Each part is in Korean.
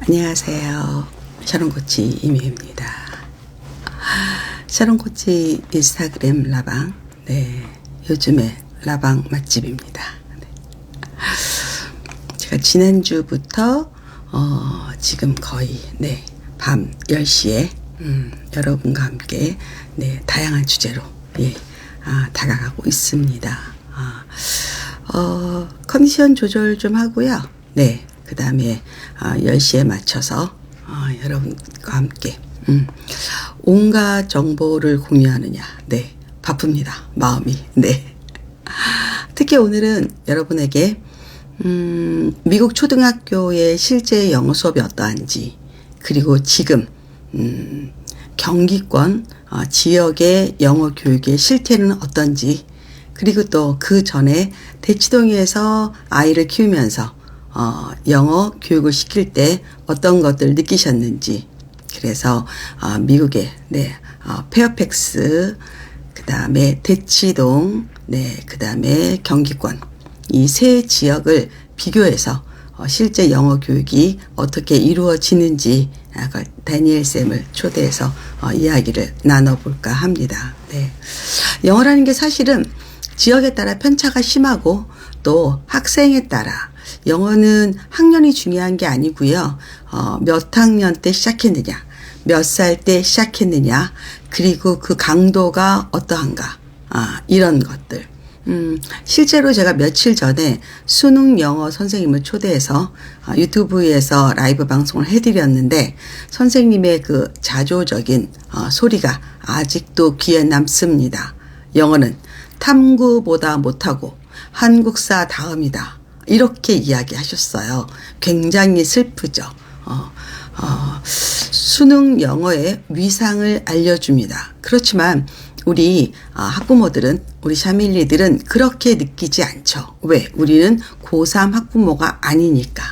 안녕하세요. 샤론코치 이미입니다. 샤론코치 인스타그램 라방, 요즘에 라방 맛집입니다. 제가 지난주부터 지금 거의 밤 10시에 여러분과 함께 다양한 주제로 다가가고 있습니다. 컨디션 조절 좀 하고요. 그 다음에 10시에 맞춰서 여러분과 함께 온갖 정보를 공유하느냐. 바쁩니다. 마음이. 특히 오늘은 여러분에게 미국 초등학교의 실제 영어 수업이 어떠한지, 그리고 지금 경기권 지역의 영어 교육의 실태는 어떤지, 그리고 또 그 전에 대치동에서 아이를 키우면서 영어 교육을 시킬 때 어떤 것들 느끼셨는지, 그래서 미국의 페어팩스, 그 다음에 대치동, 그 다음에 경기권, 이 세 지역을 비교해서 실제 영어 교육이 어떻게 이루어지는지 다니엘 쌤을 초대해서 이야기를 나눠볼까 합니다. 영어라는 게 사실은 지역에 따라 편차가 심하고 또 학생에 따라, 영어는 학년이 중요한 게 아니고요. 몇 학년 때 시작했느냐, 몇 살 때 시작했느냐, 그리고 그 강도가 어떠한가, 이런 것들. 실제로 제가 며칠 전에 수능 영어 선생님을 초대해서 유튜브에서 라이브 방송을 해드렸는데, 선생님의 그 자조적인 소리가 아직도 귀에 남습니다. 영어는 탐구보다 못하고 한국사 다음이다, 이렇게 이야기하셨어요. 굉장히 슬프죠. 수능 영어의 위상을 알려줍니다. 그렇지만 우리 학부모들은, 우리 샤밀리들은 그렇게 느끼지 않죠. 왜? 우리는 고3 학부모가 아니니까.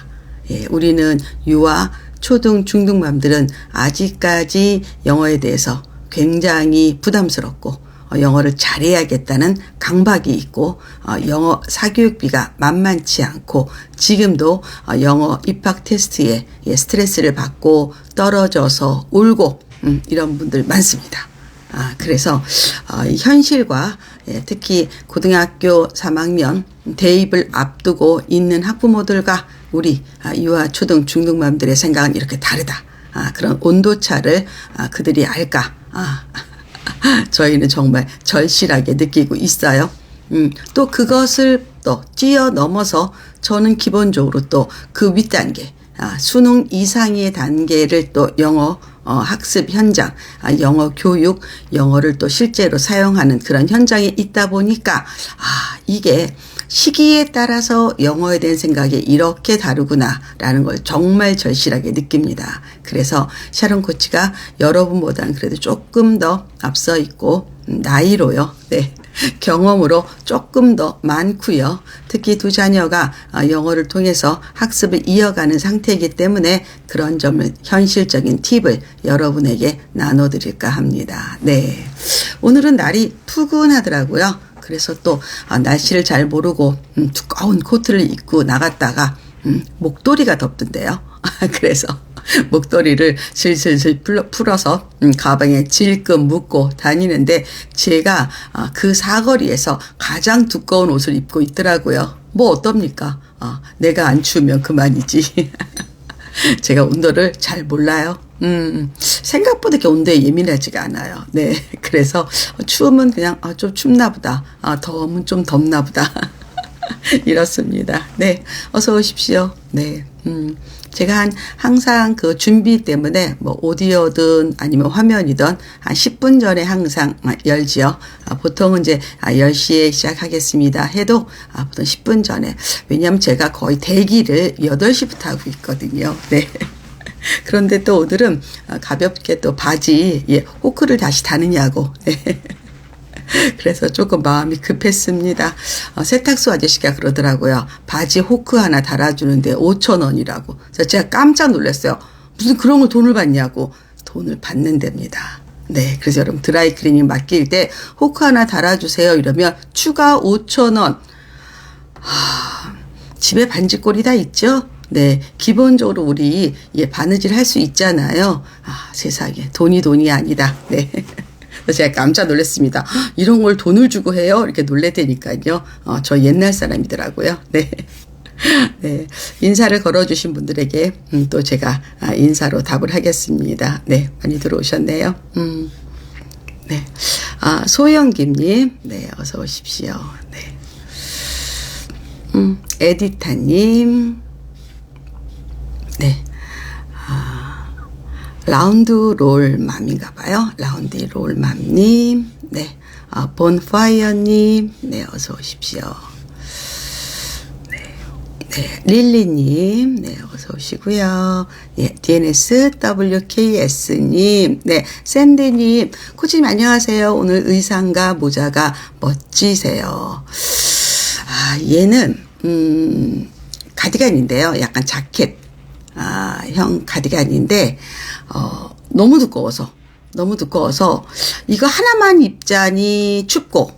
우리는 유아, 초등, 중등맘들은 아직까지 영어에 대해서 굉장히 부담스럽고 영어를 잘해야겠다는 강박이 있고, 영어 사교육비가 만만치 않고, 지금도 영어 입학 테스트에 스트레스를 받고 떨어져서 울고 이런 분들 많습니다. 그래서 현실과 특히 고등학교 3학년 대입을 앞두고 있는 학부모들과 우리 유아, 초등, 중등맘들의 생각은 이렇게 다르다. 그런 온도차를 그들이 알까? 저희는 정말 절실하게 느끼고 있어요. 또 그것을 또 뛰어넘어서 저는 기본적으로 또 그 윗단계, 수능 이상의 단계를 또 영어 학습 현장, 영어 교육, 영어를 또 실제로 사용하는 그런 현장에 있다 보니까 이게 시기에 따라서 영어에 대한 생각이 이렇게 다르구나라는 걸 정말 절실하게 느낍니다. 그래서 샤론 코치가 여러분보다는 그래도 조금 더 앞서 있고, 나이로요, 경험으로 조금 더 많고요. 특히 두 자녀가 영어를 통해서 학습을 이어가는 상태이기 때문에 그런 점을, 현실적인 팁을 여러분에게 나눠드릴까 합니다. 오늘은 날이 푸근하더라고요. 그래서 또 날씨를 잘 모르고 두꺼운 코트를 입고 나갔다가 목도리가 덥던데요. 그래서 목도리를 슬슬 풀어서 가방에 질끈 묶고 다니는데, 제가 그 사거리에서 가장 두꺼운 옷을 입고 있더라고요. 뭐 어떻습니까? 내가 안 추우면 그만이지. 제가 온도를 잘 몰라요. 생각보다 이렇게 온도에 예민하지가 않아요. 그래서 추우면 그냥 좀 춥나 보다, 더우면 좀 덥나 보다. 이렇습니다. 어서 오십시오. 제가 항상 그 준비 때문에 뭐 오디오든 아니면 화면이든 한 10분 전에 항상 열지요. 보통은 이제 10시에 시작하겠습니다 해도 보통 10분 전에. 왜냐하면 제가 거의 대기를 8시부터 하고 있거든요. 그런데 또 오늘은 가볍게 또 바지, 호크를 다시 다느냐고. 그래서 조금 마음이 급했습니다. 세탁소 아저씨가 그러더라고요. 바지 호크 하나 달아주는데 5,000원이라고. 그래서 제가 깜짝 놀랐어요. 무슨 그런 걸 돈을 받냐고. 돈을 받는 데입니다. 그래서 여러분 드라이 클리닝 맡길 때 호크 하나 달아주세요 이러면 추가 5,000원. 집에 반지꼴이 다 있죠? 네, 기본적으로 우리 바느질 할 수 있잖아요. 아, 세상에 돈이 아니다. 네. 제가 깜짝 놀랐습니다. 이런 걸 돈을 주고 해요? 이렇게 놀랬다니까요. 저 옛날 사람이더라고요. 네. 네. 인사를 걸어주신 분들에게 또 제가 인사로 답을 하겠습니다. 네. 많이 들어오셨네요. 네. 소영김님. 네. 어서 오십시오. 네. 에디타님. 네. 라운드 롤맘인가 봐요. 라운드 롤맘님. 네. 본파이어님. 네. 어서 오십시오. 네. 네. 릴리님. 네. 어서 오시고요. 예. DNS WKS님. 네. 샌디님. 코치님 안녕하세요. 오늘 의상과 모자가 멋지세요. 얘는, 가디건인데요. 약간 자켓. 형 가디건인데, 너무 두꺼워서, 이거 하나만 입자니 춥고,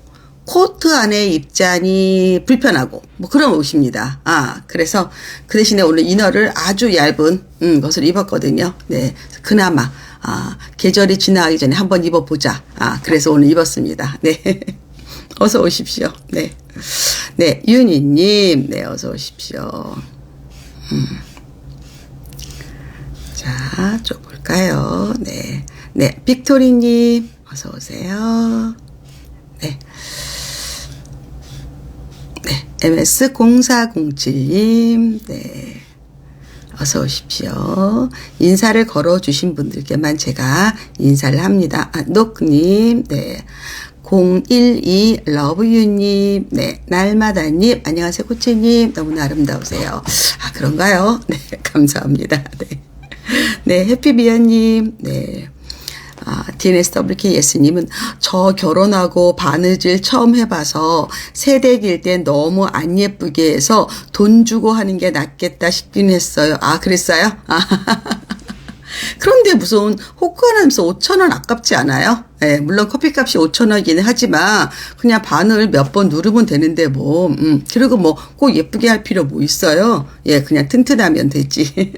코트 안에 입자니 불편하고, 뭐 그런 옷입니다. 그래서 그 대신에 오늘 이너를 아주 얇은, 것을 입었거든요. 네. 그나마, 계절이 지나가기 전에 한번 입어보자. 그래서 오늘 입었습니다. 네. 어서 오십시오. 네. 네. 윤희님, 네. 어서 오십시오. 자, 좀 볼까요? 네. 네. 빅토리님, 어서 오세요. 네. 네. MS0407님, 네. 어서 오십시오. 인사를 걸어주신 분들께만 제가 인사를 합니다. 녹님, 네. 012 러브유님, 네. 날마다님, 안녕하세요. 코치님, 너무나 아름다우세요. 그런가요? 네. 감사합니다. 네. 네, 해피비어님, 네. DNSWKS님은 저 결혼하고 바느질 처음 해봐서 새댁일 땐 너무 안 예쁘게 해서 돈 주고 하는 게 낫겠다 싶긴 했어요. 그랬어요? 그런데 무슨 호크 하나 하면서 5,000원 아깝지 않아요? 네, 물론 커피값이 5,000원이긴 하지만 그냥 바늘 몇 번 누르면 되는데 뭐, 그리고 뭐 꼭 예쁘게 할 필요 뭐 있어요? 예, 그냥 튼튼하면 되지.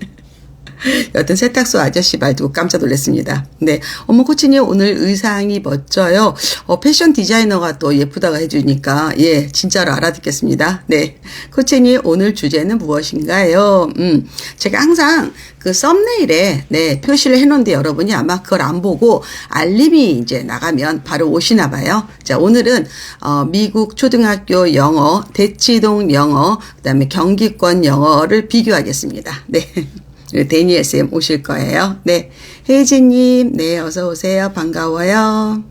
여튼 세탁소 아저씨 말 듣고 깜짝 놀랐습니다. 네. 어머, 코치님, 오늘 의상이 멋져요. 패션 디자이너가 또 예쁘다고 해주니까, 예, 진짜로 알아듣겠습니다. 네. 코치님, 오늘 주제는 무엇인가요? 제가 항상 그 썸네일에, 네, 표시를 해놓은데 여러분이 아마 그걸 안 보고 알림이 이제 나가면 바로 오시나 봐요. 자, 오늘은, 미국 초등학교 영어, 대치동 영어, 그 다음에 경기권 영어를 비교하겠습니다. 네. 데니 SM 오실 거예요. 네. 혜진님, 네, 어서 오세요. 반가워요.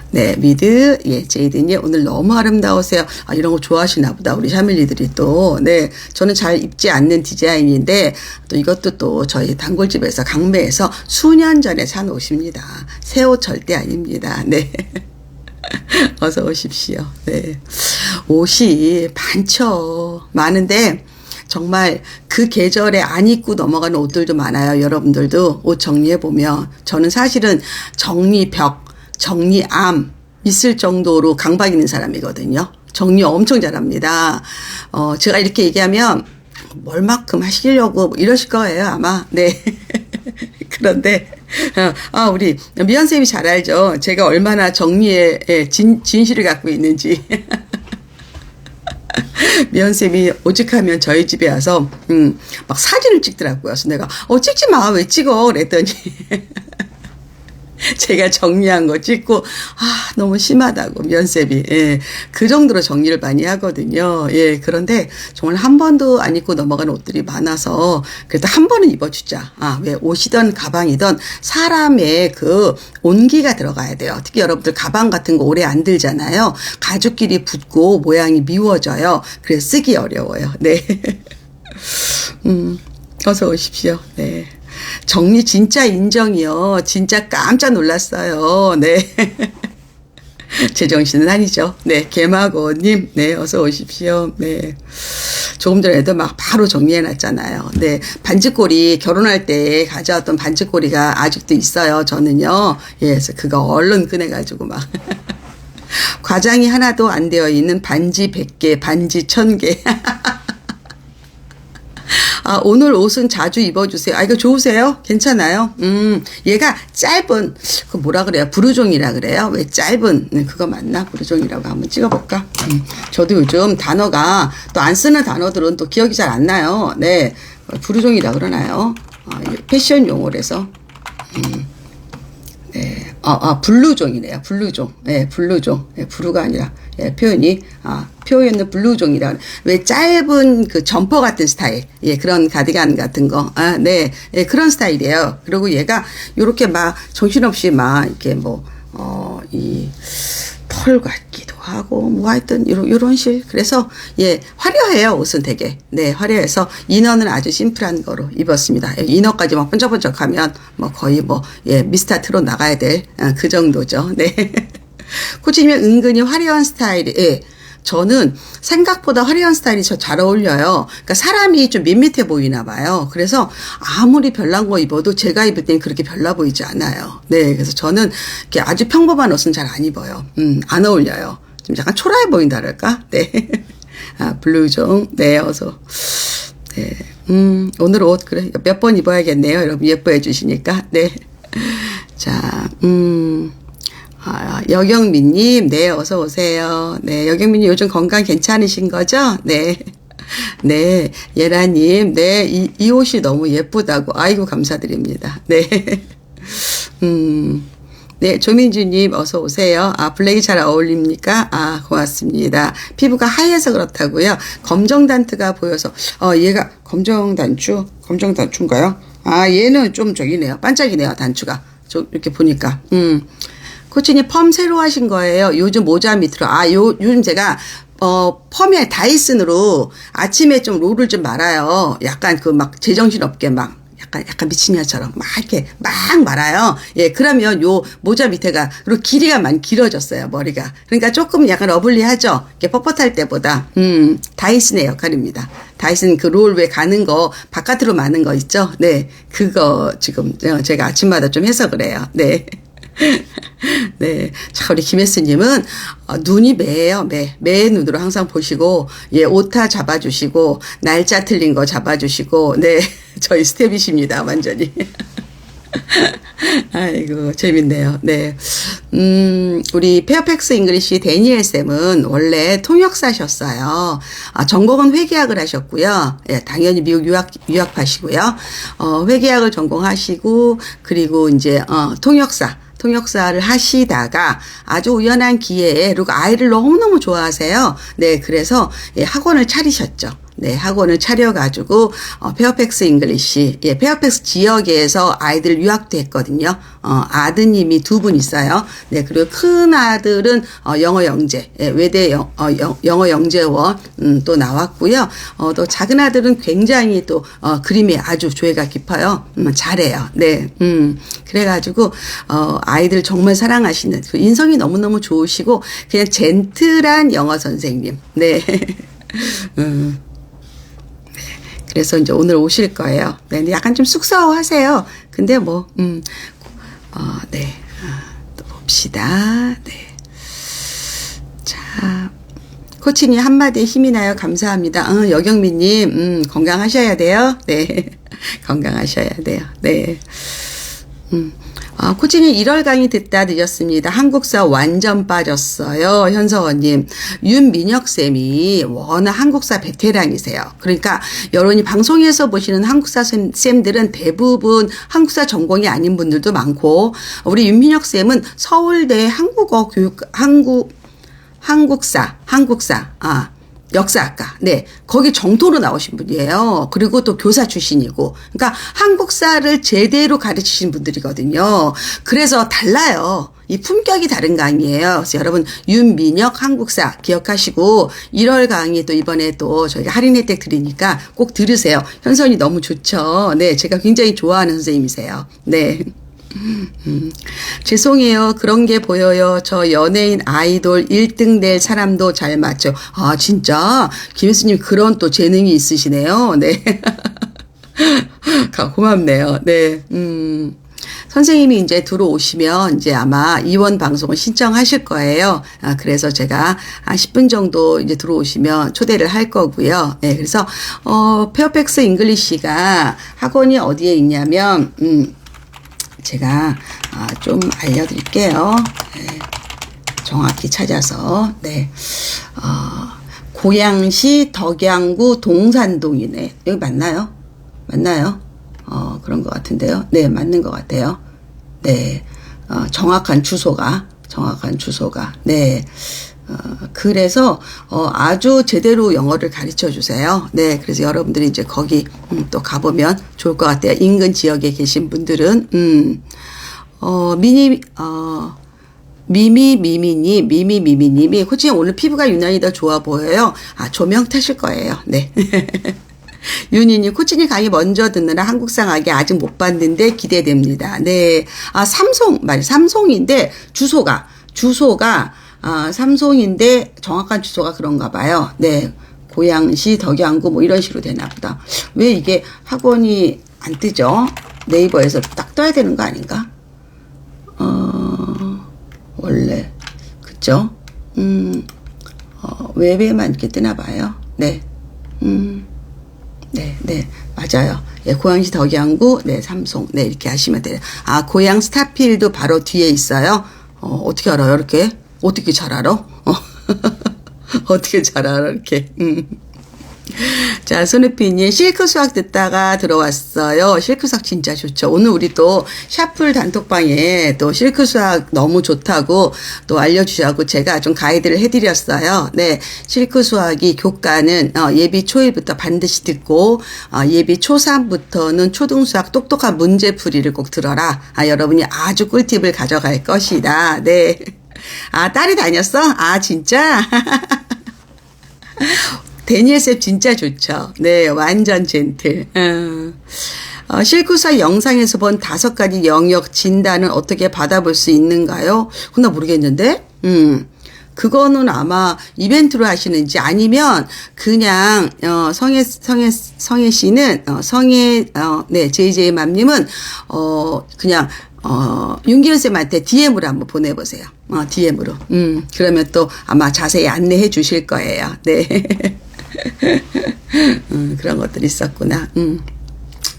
네, 미드, 예, 제이든님, 오늘 너무 아름다우세요. 이런 거 좋아하시나 보다. 우리 샤밀리들이 또, 네. 저는 잘 입지 않는 디자인인데, 또 이것도 또 저희 단골집에서, 강매에서 수년 전에 산 옷입니다. 새 옷 절대 아닙니다. 네. 어서 오십시오. 네. 옷이 많죠. 많은데, 정말 그 계절에 안 입고 넘어가는 옷들도 많아요. 여러분들도 옷 정리해보면. 저는 사실은 정리벽, 정리암 있을 정도로 강박 있는 사람이거든요. 정리 엄청 잘합니다. 제가 이렇게 얘기하면 뭘만큼 하시려고 뭐 이러실 거예요, 아마. 네. 그런데, 우리 미연쌤이 잘 알죠. 제가 얼마나 정리에 진실을 갖고 있는지. 미연쌤이 오직하면 저희 집에 와서 막 사진을 찍더라고요. 그래서 내가 찍지 마. 왜 찍어? 그랬더니 제가 정리한 거 찍고 너무 심하다고 미연쌤이. 예, 그 정도로 정리를 많이 하거든요. 예, 그런데 정말 한 번도 안 입고 넘어가는 옷들이 많아서 그래도 한 번은 입어주자. 왜 옷이든 가방이든 사람의 그 온기가 들어가야 돼요. 특히 여러분들 가방 같은 거 오래 안 들잖아요. 가죽끼리 붙고 모양이 미워져요. 그래서 쓰기 어려워요. 네. 어서 오십시오. 네. 정리 진짜 인정이요. 진짜 깜짝 놀랐어요. 네. 제정신은 아니죠. 네. 개마고님, 네. 어서 오십시오. 네. 조금 전에도 막 바로 정리해놨잖아요. 네. 반지꼬리, 결혼할 때 가져왔던 반지꼬리가 아직도 있어요. 저는요. 예. 그래서 그거 얼른 꺼내가지고 막. 과장이 하나도 안 되어 있는 반지 100개, 반지 1000개. 오늘 옷은 자주 입어주세요. 이거 좋으세요? 괜찮아요? 얘가 짧은, 그 뭐라 그래요? 부르종이라 그래요? 왜 짧은, 그거 맞나? 부르종이라고 한번 찍어볼까? 저도 요즘 단어가 또 안 쓰는 단어들은 또 기억이 잘 안 나요. 네. 부르종이라 그러나요? 패션 용어라서. 네. 블루종이네요. 블루종. 네, 블루종. 네, 블루가 아니라, 예, 표현은 블루종이라. 왜 짧은 그 점퍼 같은 스타일. 예, 그런 가디건 같은 거. 네. 예, 그런 스타일이에요. 그리고 얘가 요렇게 막 정신없이 막 이렇게 이 털 같기도 하고, 하여튼, 요런 실. 그래서, 예, 화려해요, 옷은 되게. 네, 화려해서, 이너는 아주 심플한 거로 입었습니다. 이너까지 막 번쩍번쩍 하면, 거의 예, 미스터트로 나가야 될, 그 정도죠. 네. 코치님은 은근히 화려한 스타일이, 예. 저는 생각보다 화려한 스타일이 저 잘 어울려요. 그러니까 사람이 좀 밋밋해 보이나 봐요. 그래서 아무리 별난 거 입어도 제가 입을 땐 그렇게 별나 보이지 않아요. 네, 그래서 저는 이렇게 아주 평범한 옷은 잘 안 입어요. 안 어울려요. 좀 약간 초라해 보인다랄까? 네. 블루종. 네, 어서. 네. 오늘 옷, 그래. 몇 번 입어야겠네요. 여러분 예뻐해 주시니까. 네. 자, 여경민님, 네, 어서 오세요. 네, 여경민님 요즘 건강 괜찮으신 거죠? 네. 네, 예라님, 네, 이 옷이 너무 예쁘다고. 아이고, 감사드립니다. 네. 네, 조민주님, 어서 오세요. 블랙이 잘 어울립니까? 고맙습니다. 피부가 하얘서 그렇다고요. 검정단트가 보여서, 얘가 검정단추인가요? 얘는 좀 저기네요. 반짝이네요, 단추가. 이렇게 보니까. 코치님 펌 새로 하신 거예요. 요즘 모자 밑으로. 요즘 제가, 펌에 다이슨으로 아침에 좀 롤을 좀 말아요. 약간 제정신 없게 약간 미친년처럼 이렇게 말아요. 예, 그러면 요 모자 밑에가, 그리고 길이가 많이 길어졌어요, 머리가. 그러니까 조금 약간 러블리하죠? 이렇게 뻣뻣할 때보다. 다이슨의 역할입니다. 다이슨 그 롤 왜 가는 거, 바깥으로 마는 거 있죠? 네. 그거 지금 제가 아침마다 좀 해서 그래요. 네. 네. 자, 우리 김혜수님은, 눈이 매예요, 매의 눈으로 항상 보시고, 예, 오타 잡아주시고, 날짜 틀린 거 잡아주시고, 네. 저희 스텝이십니다, 완전히. 아이고, 재밌네요. 네. 우리 페어팩스 잉글리시 데니엘 쌤은 원래 통역사셨어요. 전공은 회계학을 하셨고요. 예, 당연히 미국 유학파시고요. 회계학을 전공하시고, 그리고 이제, 통역사를 하시다가 아주 우연한 기회에, 그리고 아이를 너무너무 좋아하세요. 네, 그래서 예, 학원을 차리셨죠. 네, 학원을 차려가지고, 페어팩스 잉글리시, 예, 페어팩스 지역에서 아이들 유학도 했거든요. 아드님이 2분 있어요. 네, 그리고 큰 아들은, 영어 영재, 예, 외대 영어 영재원, 또 나왔고요. 또 작은 아들은 굉장히 또, 그림에 아주 조예가 깊어요. 잘해요. 네, 그래가지고, 아이들 정말 사랑하시는, 그 인성이 너무너무 좋으시고, 그냥 젠틀한 영어 선생님. 네. 그래서 이제 오늘 오실 거예요. 네, 근데 약간 좀 쑥스러워하세요. 근데 네. 또 봅시다. 네. 자, 코치님 한마디에 힘이 나요. 감사합니다. 여경미님, 건강하셔야 돼요. 네. 건강하셔야 돼요. 네. 코치님 1월 강의 듣다 늦었습니다. 한국사 완전 빠졌어요. 현서원님. 윤민혁쌤이 워낙 한국사 베테랑이세요. 그러니까 여러분이 방송에서 보시는 한국사 쌤들은 대부분 한국사 전공이 아닌 분들도 많고, 우리 윤민혁쌤은 서울대 역사학과. 네. 거기 정토로 나오신 분이에요. 그리고 또 교사 출신이고. 그러니까 한국사를 제대로 가르치신 분들이거든요. 그래서 달라요. 이 품격이 다른 강의예요. 그래서 여러분 윤민혁 한국사 기억하시고 1월 강의 또 이번에 또 저희가 할인 혜택 드리니까 꼭 들으세요. 현선이 너무 좋죠. 네. 제가 굉장히 좋아하는 선생님이세요. 네. 죄송해요. 그런 게 보여요. 저 연예인 아이돌 1등 될 사람도 잘 맞죠. 진짜? 김혜수님 그런 또 재능이 있으시네요. 네. 고맙네요. 네. 선생님이 이제 들어오시면 이제 아마 이원 방송을 신청하실 거예요. 그래서 제가 한 10분 정도 이제 들어오시면 초대를 할 거고요. 네, 그래서, 페어팩스 잉글리시가 학원이 어디에 있냐면, 제가, 좀 알려드릴게요. 네, 정확히 찾아서, 네, 고양시 덕양구 동산동이네. 여기 맞나요? 맞나요? 그런 것 같은데요. 네, 맞는 것 같아요. 네, 정확한 주소가. 네, 그래서, 아주 제대로 영어를 가르쳐 주세요. 네, 그래서 여러분들이 이제 거기, 또 가보면 좋을 것 같아요. 인근 지역에 계신 분들은, 미미미미님이, 코치님 오늘 피부가 유난히 더 좋아 보여요. 조명 탓일 거예요. 네. 윤희님, 코치님 강의 먼저 듣느라 한국상하게 아직 못 봤는데 기대됩니다. 네. 삼송인데, 주소가, 삼송인데 정확한 주소가 그런가 봐요. 네. 고양시, 덕양구 뭐 이런 식으로 되나 보다. 왜 이게 학원이 안 뜨죠? 네이버에서 딱 떠야 되는 거 아닌가? 원래. 그쵸? 웹에만 이렇게 뜨나 봐요. 네. 네, 맞아요. 예, 고양시 덕양구, 네, 삼송. 네, 이렇게 하시면 돼요. 고양 스타필드 바로 뒤에 있어요. 어떻게 알아요, 이렇게? 어떻게 잘 알아? 어떻게 잘 알아, 이렇게. 자, 손혜피님, 실크 수학 듣다가 들어왔어요. 실크 수학 진짜 좋죠. 오늘 우리 또 샤플 단톡방에 또 실크 수학 너무 좋다고 또 알려주셔고 제가 좀 가이드를 해드렸어요. 네. 실크 수학이 교과는 예비 초1부터 반드시 듣고, 예비 초3부터는 초등수학 똑똑한 문제풀이를 꼭 들어라. 여러분이 아주 꿀팁을 가져갈 것이다. 네. 딸이 다녔어? 진짜? 데니엘쌤 진짜 좋죠. 네, 완전 젠틀. 실크수학 영상에서 본 5가지 영역 진단은 어떻게 받아볼 수 있는가요? 그건 나 모르겠는데? 그거는 아마 이벤트로 하시는지 아니면 그냥, 성혜 씨는, 네, JJ맘님은, 그냥, 윤기현쌤한테 DM으로 한번 보내보세요. DM으로. 그러면 또 아마 자세히 안내해 주실 거예요. 네. 그런 것들이 있었구나.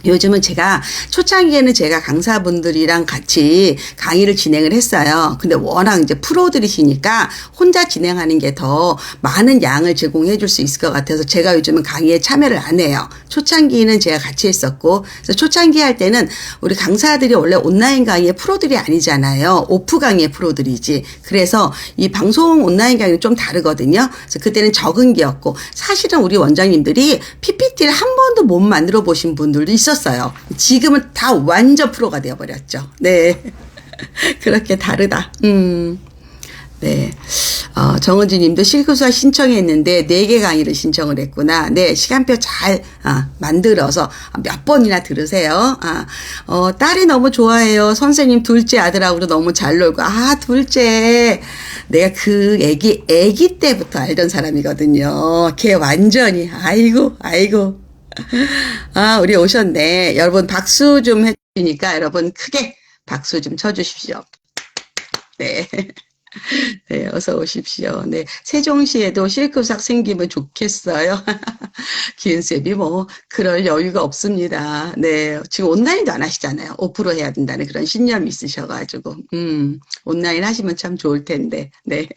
요즘은 제가 초창기에는 제가 강사분들이랑 같이 강의를 진행을 했어요. 근데 워낙 이제 프로들이시니까 혼자 진행하는 게 더 많은 양을 제공해 줄 수 있을 것 같아서 제가 요즘은 강의에 참여를 안 해요. 초창기는 제가 같이 했었고, 그래서 초창기 할 때는 우리 강사들이 원래 온라인 강의의 프로들이 아니잖아요. 오프 강의의 프로들이지. 그래서 이 방송 온라인 강의는 좀 다르거든요. 그래서 그때는 적응기였고, 사실은 우리 원장님들이 PPT를 한 번도 못 만들어 보신 분들도 있었어요. 지금은 다 완전 프로가 되어버렸죠. 네. 그렇게 다르다. 네. 정은지 님도 실크수학 신청했는데 4개 강의를 신청을 했구나. 네. 시간표 잘, 만들어서 몇 번이나 들으세요. 딸이 너무 좋아해요. 선생님 둘째 아들하고도 너무 잘 놀고. 둘째. 내가 그 애기 때부터 알던 사람이거든요. 걔 완전히, 아이고. 우리 오셨네. 여러분 박수 좀 해주니까 여러분 크게 박수 좀 쳐주십시오. 네. 네, 어서 오십시오. 네, 세종시에도 실크수학 생기면 좋겠어요. 기은쌤이 뭐, 그럴 여유가 없습니다. 네, 지금 온라인도 안 하시잖아요. 5% 해야 된다는 그런 신념이 있으셔가지고, 온라인 하시면 참 좋을 텐데, 네.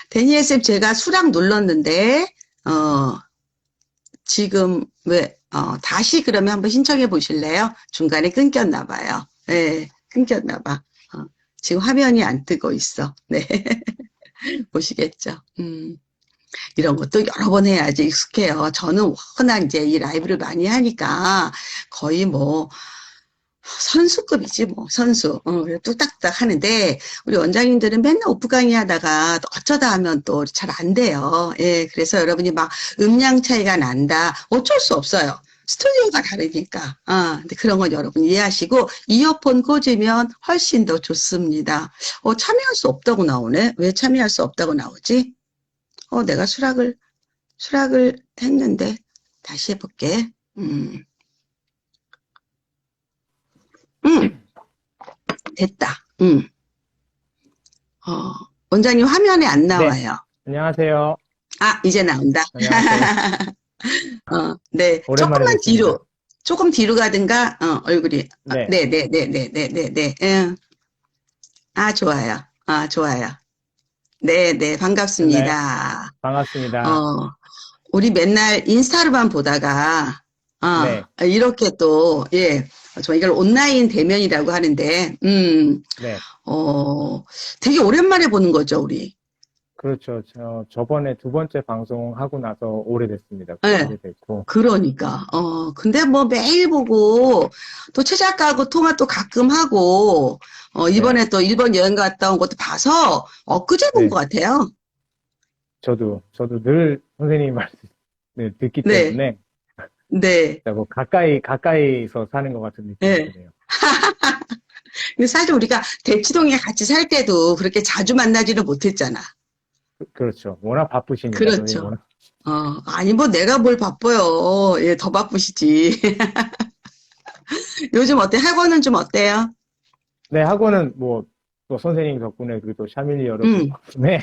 데니엘쌤 제가 수락 눌렀는데, 지금 왜, 다시 그러면 한번 신청해 보실래요? 중간에 끊겼나 봐요. 네, 끊겼나 봐. 지금 화면이 안 뜨고 있어. 네. 보시겠죠. 이런 것도 여러 번 해야지 익숙해요. 저는 워낙 이제 이 라이브를 많이 하니까 거의 뭐, 선수급이지 뭐, 선수. 뚝딱뚝딱 하는데, 우리 원장님들은 맨날 오프 강의 하다가 어쩌다 하면 또 잘 안 돼요. 예, 그래서 여러분이 막 음량 차이가 난다. 어쩔 수 없어요. 스튜디오가 다르니까. 근데 그런 건 여러분 이해하시고, 이어폰 꽂으면 훨씬 더 좋습니다. 참여할 수 없다고 나오네? 왜 참여할 수 없다고 나오지? 내가 수락을 했는데, 다시 해볼게. 음. 됐다. 원장님 화면에 안 네, 나와요. 안녕하세요. 아, 이제 나온다. 안녕하세요. 네. 오랜만에 뵙습니다. 조금 뒤로 가든가, 얼굴이. 네, 네네네네네네네. 응. 아, 좋아요. 아, 좋아요. 네네, 됐나요? 반갑습니다. 반갑습니다. 어, 우리 맨날 인스타로만 보다가, 네, 이렇게 또, 예, 저 이걸 온라인 대면이라고 하는데, 네, 되게 오랜만에 보는 거죠, 우리. 그렇죠. 저번에 두 번째 방송하고 나서 오래됐습니다. 예, 오래됐고. 그러니까, 근데 뭐 매일 보고, 또 최 작가하고 통화 또 가끔 하고, 네, 이번에 또 일본 여행 갔다 온 것도 봐서, 엊그제 본 것 네, 같아요. 저도 늘 선생님 말씀을 듣기 네, 때문에, 네, 진짜 뭐 가까이서 사는 것 같은 느낌이 네. 드네요. 근데 사실 우리가 대치동에 같이 살 때도 그렇게 자주 만나지는 못했잖아. 그렇죠. 워낙 바쁘시니까, 선생님 그렇죠. 워낙. 아니, 뭐 내가 뭘 바빠요. 예, 더 바쁘시지. 요즘 어때? 학원은 좀 어때요? 네, 학원은 뭐, 또 선생님 덕분에, 그리고 또 샤밀리 여러분 음, 덕분에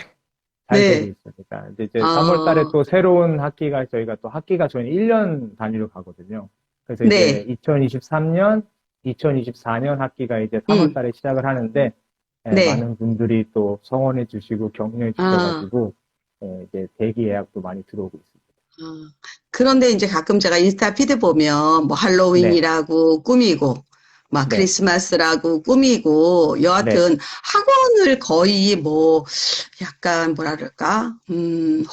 잘 되고 네. 있습니다. 이제 3월 달에 어, 또 새로운 학기가 저희가 또 학기가 저희는 1년 단위로 가거든요. 그래서 이제 네, 2023년, 2024년 학기가 이제 3월 음, 달에 시작을 하는데 네. 많은 분들이 또 성원해 주시고 격려해 아, 주셔가지고 이제 대기 예약도 많이 들어오고 있습니다. 아. 그런데 이제 가끔 제가 인스타 피드 보면 뭐 네, 할로윈이라고 꾸미고, 막 네, 크리스마스라고 꾸미고, 네, 여하튼 학원을 거의 뭐 약간 뭐라 그럴까?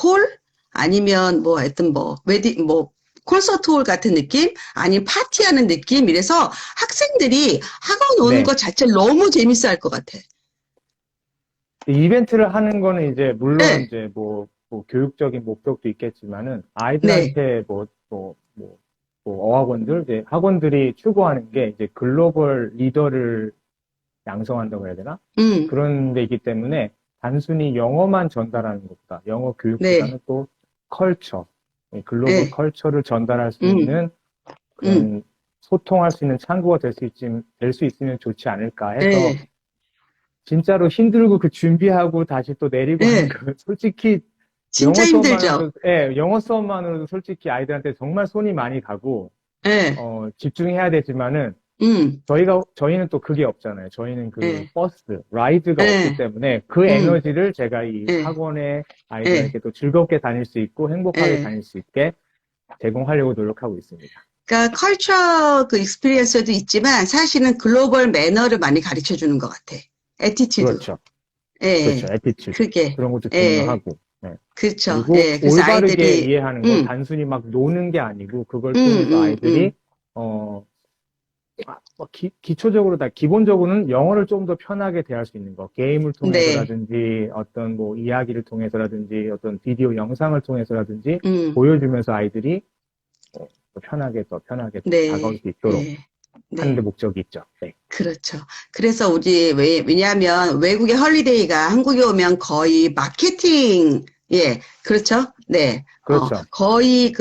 홀? 아니면 뭐 하여튼 뭐 웨딩 뭐 콘서트 홀 같은 느낌? 아니면 파티하는 느낌? 이래서 학생들이 학원 오는 네. 것 자체를 너무 재밌어 할 것 같아. 이벤트를 하는 거는 이제 물론 네, 이제 뭐 교육적인 목적도 있겠지만은 네, 아이들한테 뭐 어학원들 이제 학원들이 추구하는 게 이제 글로벌 리더를 양성한다고 해야 되나? 음, 그런 데이기 때문에 단순히 영어만 전달하는 것보다 영어 네, 교육보다는 또 컬처, 글로벌 네, 컬처를 전달할 수 음, 있는 음, 그런 소통할 수 있는 창구가 될 수 있으면 좋지 않을까 해서 네, 진짜로 힘들고 그 준비하고 다시 또 내리고 하는 네. 거 솔직히 진짜 힘들죠. 영어 수업만으로도 솔직히 아이들한테 정말 손이 많이 가고 네, 집중해야 되지만은 음, 저희는 또 그게 없잖아요. 저희는 그 네, 라이드가 없기 네, 때문에 그 음, 에너지를 제가 이 네, 학원에 네. 아이들에게 또 즐겁게 다닐 수 있고 행복하게 네. 다닐 수 있게 제공하려고 노력하고 있습니다. 그러니까 컬처 그 익스피리언스도 있지만 사실은 글로벌 매너를 많이 가르쳐 주는 것 같아. 애티튜드. 그렇죠. 예, 그렇죠. 예. 에티튜드. 그게. 그런 것도 예, 중요하고. 네. 그렇죠. 그리고 예. 그래서 올바르게 아이들이 이해하는 거, 단순히 막 노는 게 아니고, 그걸 음, 통해서 음, 아이들이, 음, 어, 기초적으로 기본적으로는 영어를 좀 더 편하게 대할 수 있는 거. 게임을 네, 통해서라든지, 어떤 뭐 이야기를 통해서라든지, 어떤 비디오 영상을 통해서라든지, 음, 보여주면서 아이들이 더 편하게 또 다가올 네, 수 있도록 예, 하는 데 네. 목적이 있죠. 네. 그렇죠. 그래서 왜냐하면 외국의 헐리데이가 한국에 오면 거의 마케팅, 예, 그렇죠. 네, 그렇죠. 거의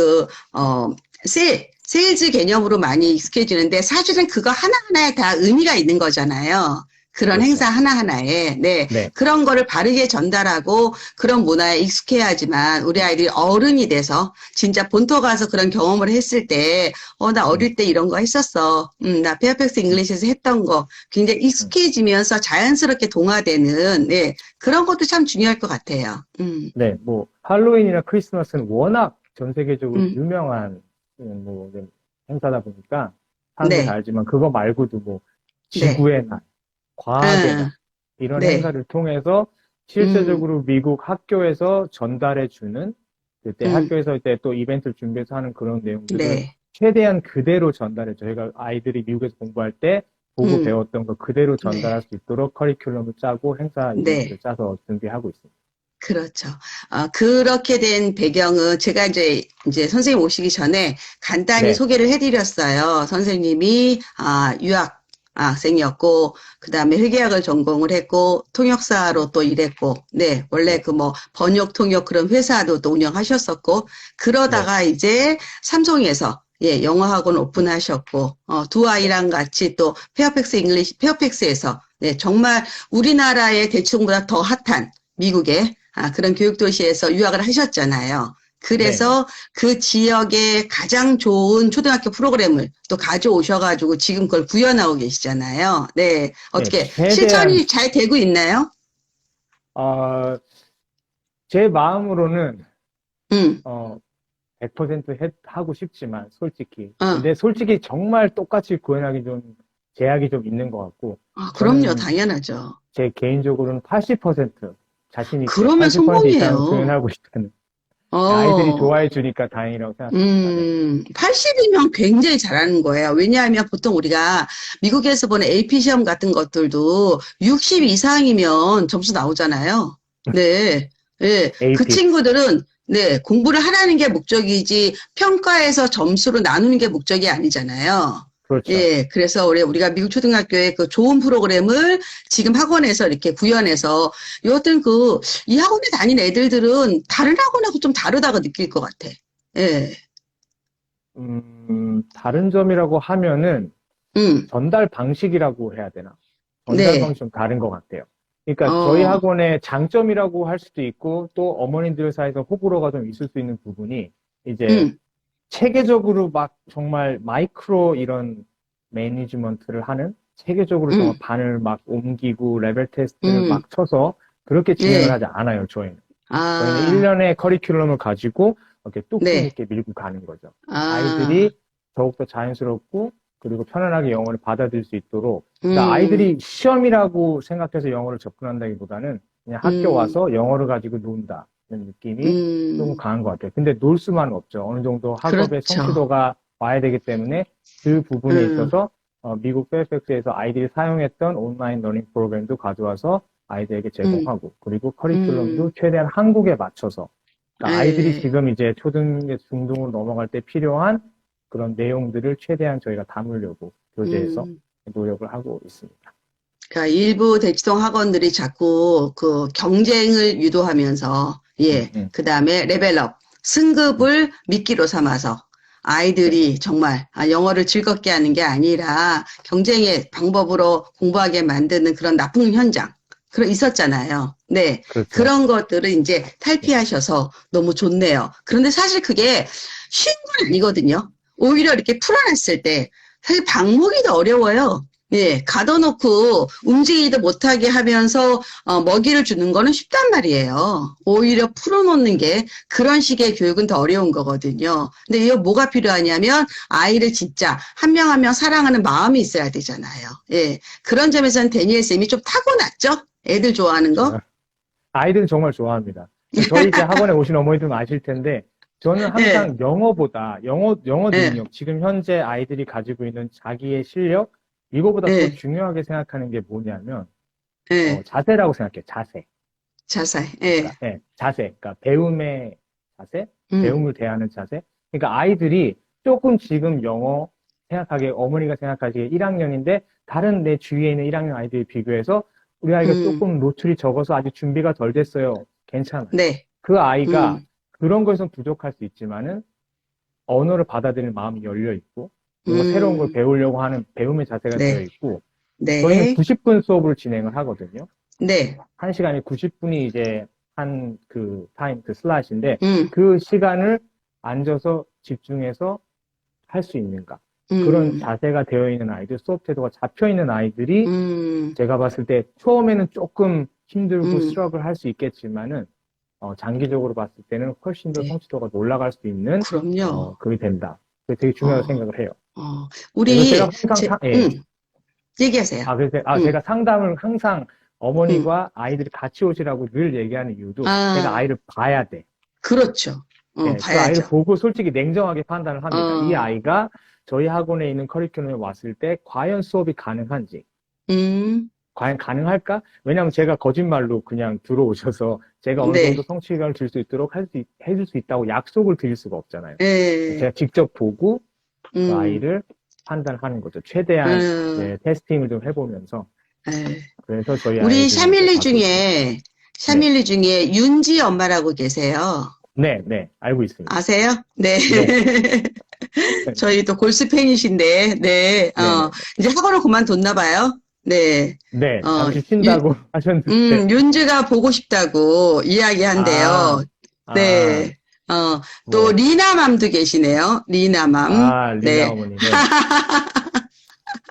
세일즈 개념으로 많이 익숙해지는데 사실은 그거 하나하나에 다 의미가 있는 거잖아요. 그런 행사 그렇죠. 하나하나에. 네, 네. 그런 거를 바르게 전달하고 그런 문화에 익숙해야지만 우리 아이들이 어른이 돼서 진짜 본토 가서 그런 경험을 했을 때 나 음, 어릴 때 이런 거 했었어. 나 페어팩스 음, 잉글리시에서 했던 거 굉장히 음. 익숙해지면서 자연스럽게 동화되는, 네, 그런 것도 참 중요할 것 같아요. 네, 뭐, 할로윈이나 크리스마스는 워낙 전 세계적으로 음, 유명한, 네, 행사다 보니까 사람들이 다 네, 알지만 그거 말고도 뭐, 네, 지구의 날, 과학의 날, 아, 이런 네, 행사를 통해서 음, 실제적으로 미국 학교에서 전달해 주는, 그때 음, 학교에서 이제 또 이벤트를 준비해서 하는 그런 내용들을 네, 최대한 그대로 전달해 저희가 아이들이 미국에서 공부할 때 보고 음, 배웠던 거 그대로 전달할 네, 수 있도록 커리큘럼을 짜고 행사 이벤트를 네. 짜서 준비하고 있습니다. 그렇죠. 그렇게 된 배경은 제가 이제 선생님 오시기 전에 간단히 네, 소개를 해드렸어요. 선생님이, 유학 학생이었고, 그 다음에 회계학을 전공을 했고, 통역사로 또 일했고, 네, 원래 네, 그 뭐, 번역, 통역 그런 회사도 또 운영하셨었고, 네. 그러다가 이제 삼성에서 예, 영어학원 오픈하셨고, 두 아이랑 같이 또 페어팩스에서 네, 정말 우리나라의 대충보다 더 핫한 미국의 그런 교육 도시에서 유학을 하셨잖아요. 네네. 그래서 그 지역의 가장 좋은 초등학교 프로그램을 또 가져오셔가지고 지금 그걸 구현하고 계시잖아요. 네, 네, 어떻게 최대한, 실천이 잘 되고 있나요? 어, 제 마음으로는, 응, 어, 100% 하고 싶지만, 솔직히. 어. 근데 솔직히 정말 똑같이 구현하기 좀, 제약이 좀 있는 것 같고, 그럼요, 저는 당연하죠. 제 개인적으로는 80% 자신 있게 그러면 80% 이상은 성공이에요. 구현하고 있다는. 아이들이 어, 좋아해 주니까 다행이라고 생각합니다. 네. 80이면 굉장히 잘하는 거예요. 왜냐하면 보통 우리가 미국에서 보는 AP 시험 같은 것들도 60 이상이면 점수 나오잖아요. 네. 네. 그 AP. 친구들은 네, 공부를 하라는 게 목적이지 평가에서 점수로 나누는 게 목적이 아니잖아요. 그렇죠. 예, 그래서 우리가 미국 초등학교의 그 좋은 프로그램을 지금 학원에서 이렇게 구현해서 여하튼 이 학원에 다니는 애들들은 다른 학원하고 좀 다르다고 느낄 것 같아. 예, 다른 점이라고 하면은 음, 전달 방식이라고 해야 되나? 전달 네, 방식이 좀 다른 것 같아요. 그러니까 저희 어, 학원의 장점이라고 할 수도 있고 또 어머님들 사이에서 호불호가 좀 있을 수 있는 부분이 이제 음, 체계적으로 막 정말 마이크로 이런 매니지먼트를 하는 체계적으로 정말 음, 반을 막 옮기고 레벨 테스트를 음, 막 쳐서 그렇게 진행을 예, 하지 않아요, 저희는. 저희는 아, 1년의 커리큘럼을 가지고 이렇게 뚝심 네, 있게 밀고 가는 거죠. 아, 아이들이 더욱더 자연스럽고 그리고 편안하게 영어를 받아들일 수 있도록 그러니까 음, 아이들이 시험이라고 생각해서 영어를 접근한다기보다는 그냥 학교 음, 와서 영어를 가지고 논다는 느낌이 조금 음, 강한 것 같아요. 근데 놀 수만은 없죠. 어느 정도 학업의 그렇죠. 성취도가 와야 되기 때문에 그 부분에 음, 있어서 미국 페어팩스에서 아이들이 사용했던 온라인 러닝 프로그램도 가져와서 아이들에게 음, 제공하고 그리고 커리큘럼도 음, 최대한 한국에 맞춰서 그러니까 아이들이 예, 지금 이제 초등, 중등으로 넘어갈 때 필요한 그런 내용들을 최대한 저희가 담으려고 교재에서 음. 노력을 하고 있습니다. 그러니까 일부 대치동 학원들이 자꾸 그 경쟁을 유도하면서 음, 예, 음, 그다음에 레벨업, 음. 승급을 미끼로 삼아서 아이들이 정말 영어를 즐겁게 하는 게 아니라 경쟁의 방법으로 공부하게 만드는 그런 나쁜 현장 그런 있었잖아요. 네. 그렇죠. 그런 것들을 이제 네. 탈피하셔서 너무 좋네요. 그런데 사실 그게 쉬운 건 아니거든요. 오히려 이렇게 풀어놨을 때 사실 방목이 더 어려워요. 예, 가둬놓고 움직이지도 못하게 하면서 먹이를 주는 거는 쉽단 말이에요. 오히려 풀어놓는 게 그런 식의 교육은 더 어려운 거거든요. 근데 이거 뭐가 필요하냐면 아이를 진짜 한 명 한 명 사랑하는 마음이 있어야 되잖아요. 예, 그런 점에서는 데니엘 쌤이 좀 타고났죠? 애들 좋아하는 거? 그렇죠. 아이들은 정말 좋아합니다. 저희 이제 학원에 오신 어머니들은 아실 텐데, 저는 예, 항상 영어보다, 영어 예, 능력, 지금 현재 아이들이 가지고 있는 자기의 실력, 이거보다 더 예, 중요하게 생각하는 게 뭐냐면, 예, 자세라고 생각해요, 자세. 자살, 그러니까, 예, 예, 자세. 그러니까 배움의 자세, 음, 배움을 대하는 자세. 그러니까 아이들이 조금 지금 영어 생각하기에, 어머니가 생각하기에 1학년인데, 다른 내 주위에 있는 1학년 아이들에 비교해서 우리 아이가 음, 조금 노출이 적어서 아직 준비가 덜 됐어요. 괜찮아요. 네, 그 아이가 음, 그런 것은 부족할 수 있지만은 언어를 받아들이는 마음이 열려 있고 뭔가 새로운 걸 음, 배우려고 하는 배움의 자세가 되어 네, 있고 저희는 네, 90분 수업을 진행을 하거든요. 네, 1시간에 90분이 이제 한 그 타임, 그 슬롯인데 음, 그 시간을 앉아서 집중해서 할 수 있는가. 그런 음, 자세가 되어 있는 아이들, 수업 태도가 잡혀 있는 아이들이 음, 제가 봤을 때 처음에는 조금 힘들고 음, 스트러글 할 수 있겠지만은 장기적으로 봤을 때는 훨씬 더 네, 성취도가 올라갈 수 있는 그럼요. 그게 된다. 그게 되게 중요하다고 어, 생각을 해요. 그래서 제가 우리, 항상 예. 얘기하세요. 그래서 음, 제가 상담을 항상 음, 어머니와 아이들이 같이 오시라고 늘 얘기하는 이유도 제가 아, 아이를 봐야 돼. 그렇죠. 예, 그 아이를 봐야죠. 보고 솔직히 냉정하게 판단을 합니다. 이 어, 아이가 저희 학원에 있는 커리큘럼에 왔을 때 과연 수업이 가능한지, 음, 과연 가능할까? 왜냐하면 제가 거짓말로 그냥 들어오셔서 제가 어느 정도 네, 성취감을 줄 수 있도록 해줄 수 있다고 약속을 드릴 수가 없잖아요. 예, 제가 직접 보고 그 음, 아이를 판단하는 거죠. 최대한 어, 네, 테스팅을 좀 해보면서 예. 그래서 저희 우리 아이들이 이제 받고 있습니다. 네, 샤밀리 중에 윤지 엄마라고 계세요. 네, 네, 알고 있습니다. 아세요? 네. 네, 저희 또 골수 팬이신데, 네, 네, 네, 네. 이제 학원을 그만뒀나 봐요. 네. 네, 어, 잠시 쉰다고 하셨는데. 윤주가 보고 싶다고 이야기한대요. 아, 네. 어, 또 뭐, 리나맘도 계시네요. 리나맘. 리나 네. 어머니, 네.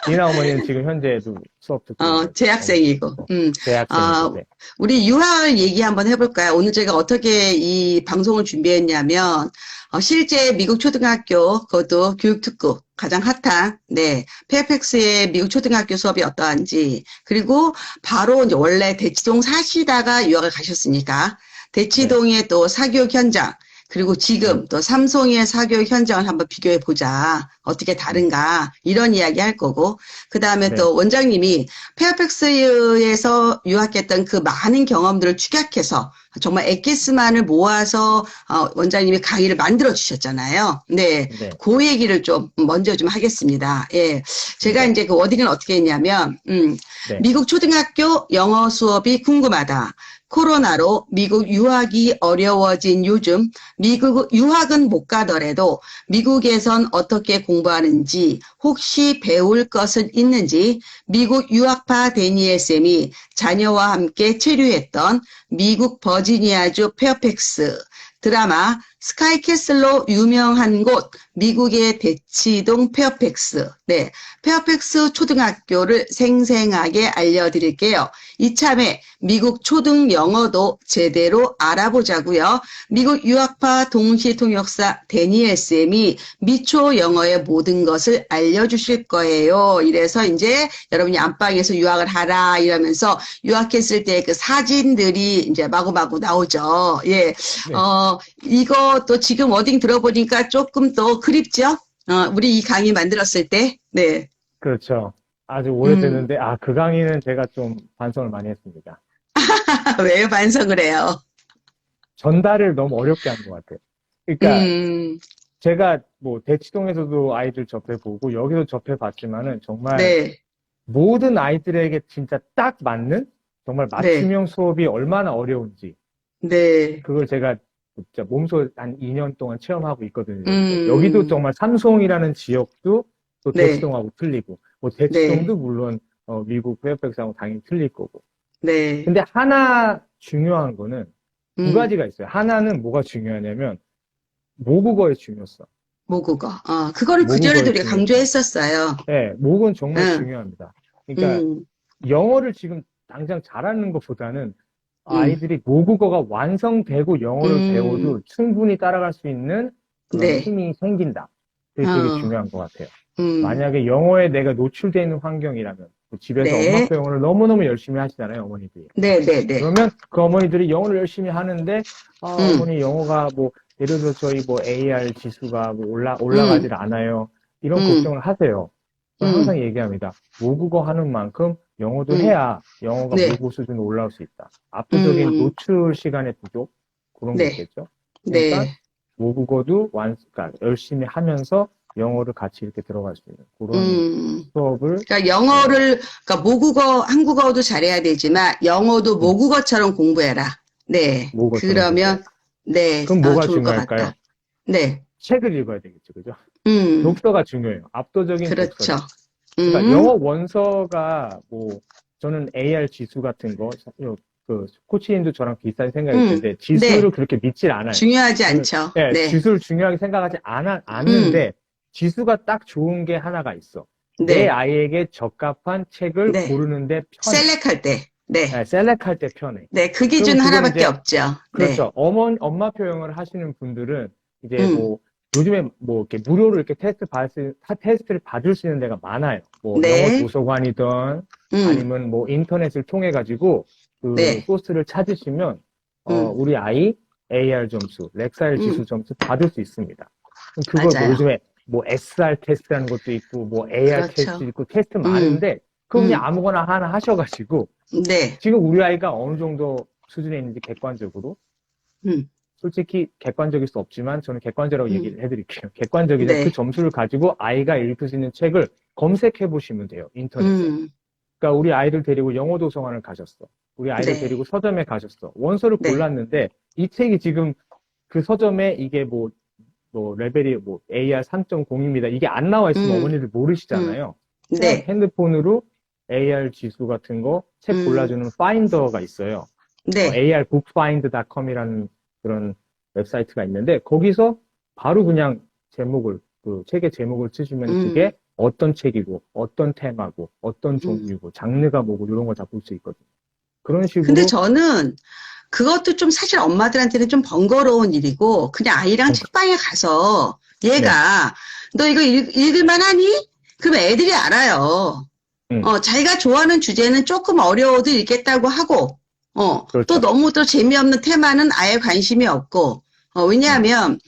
리나 어머니는 지금 현재도 수업 듣고 계세요. 재학생이고. 대학생이고, 네. 우리 유학을 얘기 한번 해볼까요? 오늘 제가 어떻게 이 방송을 준비했냐면, 실제 미국 초등학교, 그것도 교육특구, 가장 핫한, 네, 페어팩스의 미국 초등학교 수업이 어떠한지, 그리고 바로 이제 원래 대치동 사시다가 유학을 가셨으니까, 네, 대치동의 또 사교육 현장, 그리고 음, 지금 또 삼성의 사교육 현장을 한번 비교해 보자. 어떻게 음, 다른가. 이런 이야기 할 거고. 그 다음에 네, 또 원장님이 페어팩스에서 유학했던 그 많은 경험들을 축약해서 정말 엑기스만을 모아서 원장님이 강의를 만들어 주셨잖아요. 네, 네, 그 얘기를 좀 먼저 좀 하겠습니다. 예, 제가 네, 이제 그 워딩을 어떻게 했냐면, 네, 미국 초등학교 영어 수업이 궁금하다. 코로나로 미국 유학이 어려워진 요즘 미국 유학은 못 가더라도 미국에선 어떻게 공부하는지 혹시 배울 것은 있는지 미국 유학파 데니엘 쌤이 자녀와 함께 체류했던 미국 버지니아주 페어팩스 드라마 스카이캐슬로 유명한 곳 미국의 대치동 페어팩스 네 페어팩스 초등학교를 생생하게 알려드릴게요. 이참에 미국 초등 영어도 제대로 알아보자고요. 미국 유학파 동시통역사 데니엘 쌤이 미초 영어의 모든 것을 알려주실 거예요. 이래서 이제 여러분이 안방에서 유학을 하라 이러면서 유학했을 때 그 사진들이 이제 마구마구 나오죠. 예, 네, 이거 또 지금 워딩 들어보니까 조금 더 그립죠? 우리 이 강의 만들었을 때. 네. 그렇죠. 아주 음, 오래됐는데, 그 강의는 제가 좀 반성을 많이 했습니다. 왜 반성을 해요? 전달을 너무 어렵게 하는 것 같아요. 그러니까 음, 제가 뭐 대치동에서도 아이들 접해보고 여기서 접해봤지만은 정말 네, 모든 아이들에게 진짜 딱 맞는 정말 네, 맞춤형 수업이 얼마나 어려운지 네, 그걸 제가 진짜 몸소 한 2년 동안 체험하고 있거든요. 여기도 음, 정말 삼송이라는 지역도 또 네, 대치동하고 틀리고 뭐 네, 대치동도 물론 미국 페어팩스하고 당연히 틀릴 거고. 네, 근데 하나 중요한 거는 두 음, 가지가 있어요. 하나는 뭐가 중요하냐면 모국어의 중요성. 모국어. 그거를 그전에도 모국어의 우리가 중요성. 강조했었어요. 네, 목은 정말 응, 중요합니다. 그러니까 음, 영어를 지금 당장 잘하는 것보다는 음, 아이들이 모국어가 완성되고 영어를 음, 배워도 충분히 따라갈 수 있는 그런 네, 힘이 생긴다. 그게 되게 어, 중요한 것 같아요. 음, 만약에 영어에 내가 노출되어 있는 환경이라면 뭐 집에서 엄마 네, 아빠 영어를 너무너무 열심히 하시잖아요, 어머니들이. 네, 네, 네, 그러면 그 어머니들이 영어를 열심히 하는데 음, 어머니 영어가 뭐 예를 들어 저희 뭐 AR 지수가 뭐 음, 올라가질 않아요. 이런 음, 걱정을 하세요. 저는 항상 음, 얘기합니다. 모국어 하는 만큼 영어도 음, 해야 영어가 네, 모국어 수준으로 올라올 수 있다. 압도적인 음, 노출 시간의 부족 그런 게 네, 있겠죠. 그러니까 네, 모국어도 그러니까 열심히 하면서 영어를 같이 이렇게 들어갈 수 있는 그런 음. 수업을 그러니까 어, 그러니까 모국어, 한국어도 잘해야 되지만 영어도 음, 모국어처럼 공부해라. 네. 모국어처럼 공부해. 그러면, 네, 그럼 뭐가 좋을 것 같다. 중요할까요? 네. 책을 읽어야 되겠죠, 그죠? 음, 독서가 중요해요. 압도적인 그렇죠. 독서력. 그러니까 영어 음, 원서가 뭐 저는 AR 지수 같은 거, 그 코치님도 저랑 비슷한 생각일 텐데 지수를 네. 그렇게 믿질 않아요. 중요하지 저는 않죠. 예, 네. 지수를 중요하게 생각하지 음, 않는데 지수가 딱 좋은 게 하나가 있어. 내 네. 아이에게 적합한 책을 네. 고르는데 편해. 셀렉할 때. 네. 예, 셀렉할 때 편해. 네. 그 그러면 기준 그거는 하나밖에 이제 없죠. 네. 그렇죠. 엄마 표현을 하시는 분들은 이제 음, 뭐 요즘에 뭐 이렇게 무료로 이렇게 테스트를 받을 수 있는 데가 많아요. 뭐 영어 네. 도서관이든 음, 아니면 뭐 인터넷을 통해 가지고 그 네. 소스를 찾으시면 음, 우리 아이 AR 점수, 렉사일 지수 음, 점수 받을 수 있습니다. 그럼 그걸 뭐 맞아요. 요즘에 뭐 SR 테스트라는 것도 있고 뭐 AR 테스트 그렇죠. 있고 테스트 음, 많은데 그거 그냥 음, 아무거나 하나 하셔가지고 네. 지금 우리 아이가 어느 정도 수준에 있는지 객관적으로 음, 솔직히 객관적일 수 없지만 저는 객관적이라고 음, 얘기를 해드릴게요. 객관적이죠. 그 네. 점수를 가지고 아이가 읽을 수 있는 책을 검색해 보시면 돼요. 인터넷에. 음, 그러니까 우리 아이들 데리고 영어 도서관을 가셨어. 우리 아이들 네. 데리고 서점에 가셨어. 원서를 네. 골랐는데 이 책이 지금 그 서점에 이게 뭐 레벨이 뭐 AR 3.0입니다. 이게 안 나와 있으면 음, 어머니들 음, 모르시잖아요. 그냥 네. 핸드폰으로 AR 지수 같은 거 책 골라주는 파인더가 있어요. 네. arbookfind.com이라는 그런 웹사이트가 있는데 거기서 바로 그냥 제목을 그 책의 제목을 치시면 그게 어떤 책이고 어떤 테마고 어떤 종류고 장르가 뭐고 이런 걸 다 볼 수 있거든요. 그런 식으로. 근데 저는 그것도 좀 사실 엄마들한테는 좀 번거로운 일이고 그냥 아이랑 책방에 가서 얘가 너 이거 읽을만 하니? 그럼 애들이 알아요. 자기가 좋아하는 주제는 조금 어려워도 읽겠다고 하고 그렇죠. 또 너무 또 재미없는 테마는 아예 관심이 없고 왜냐하면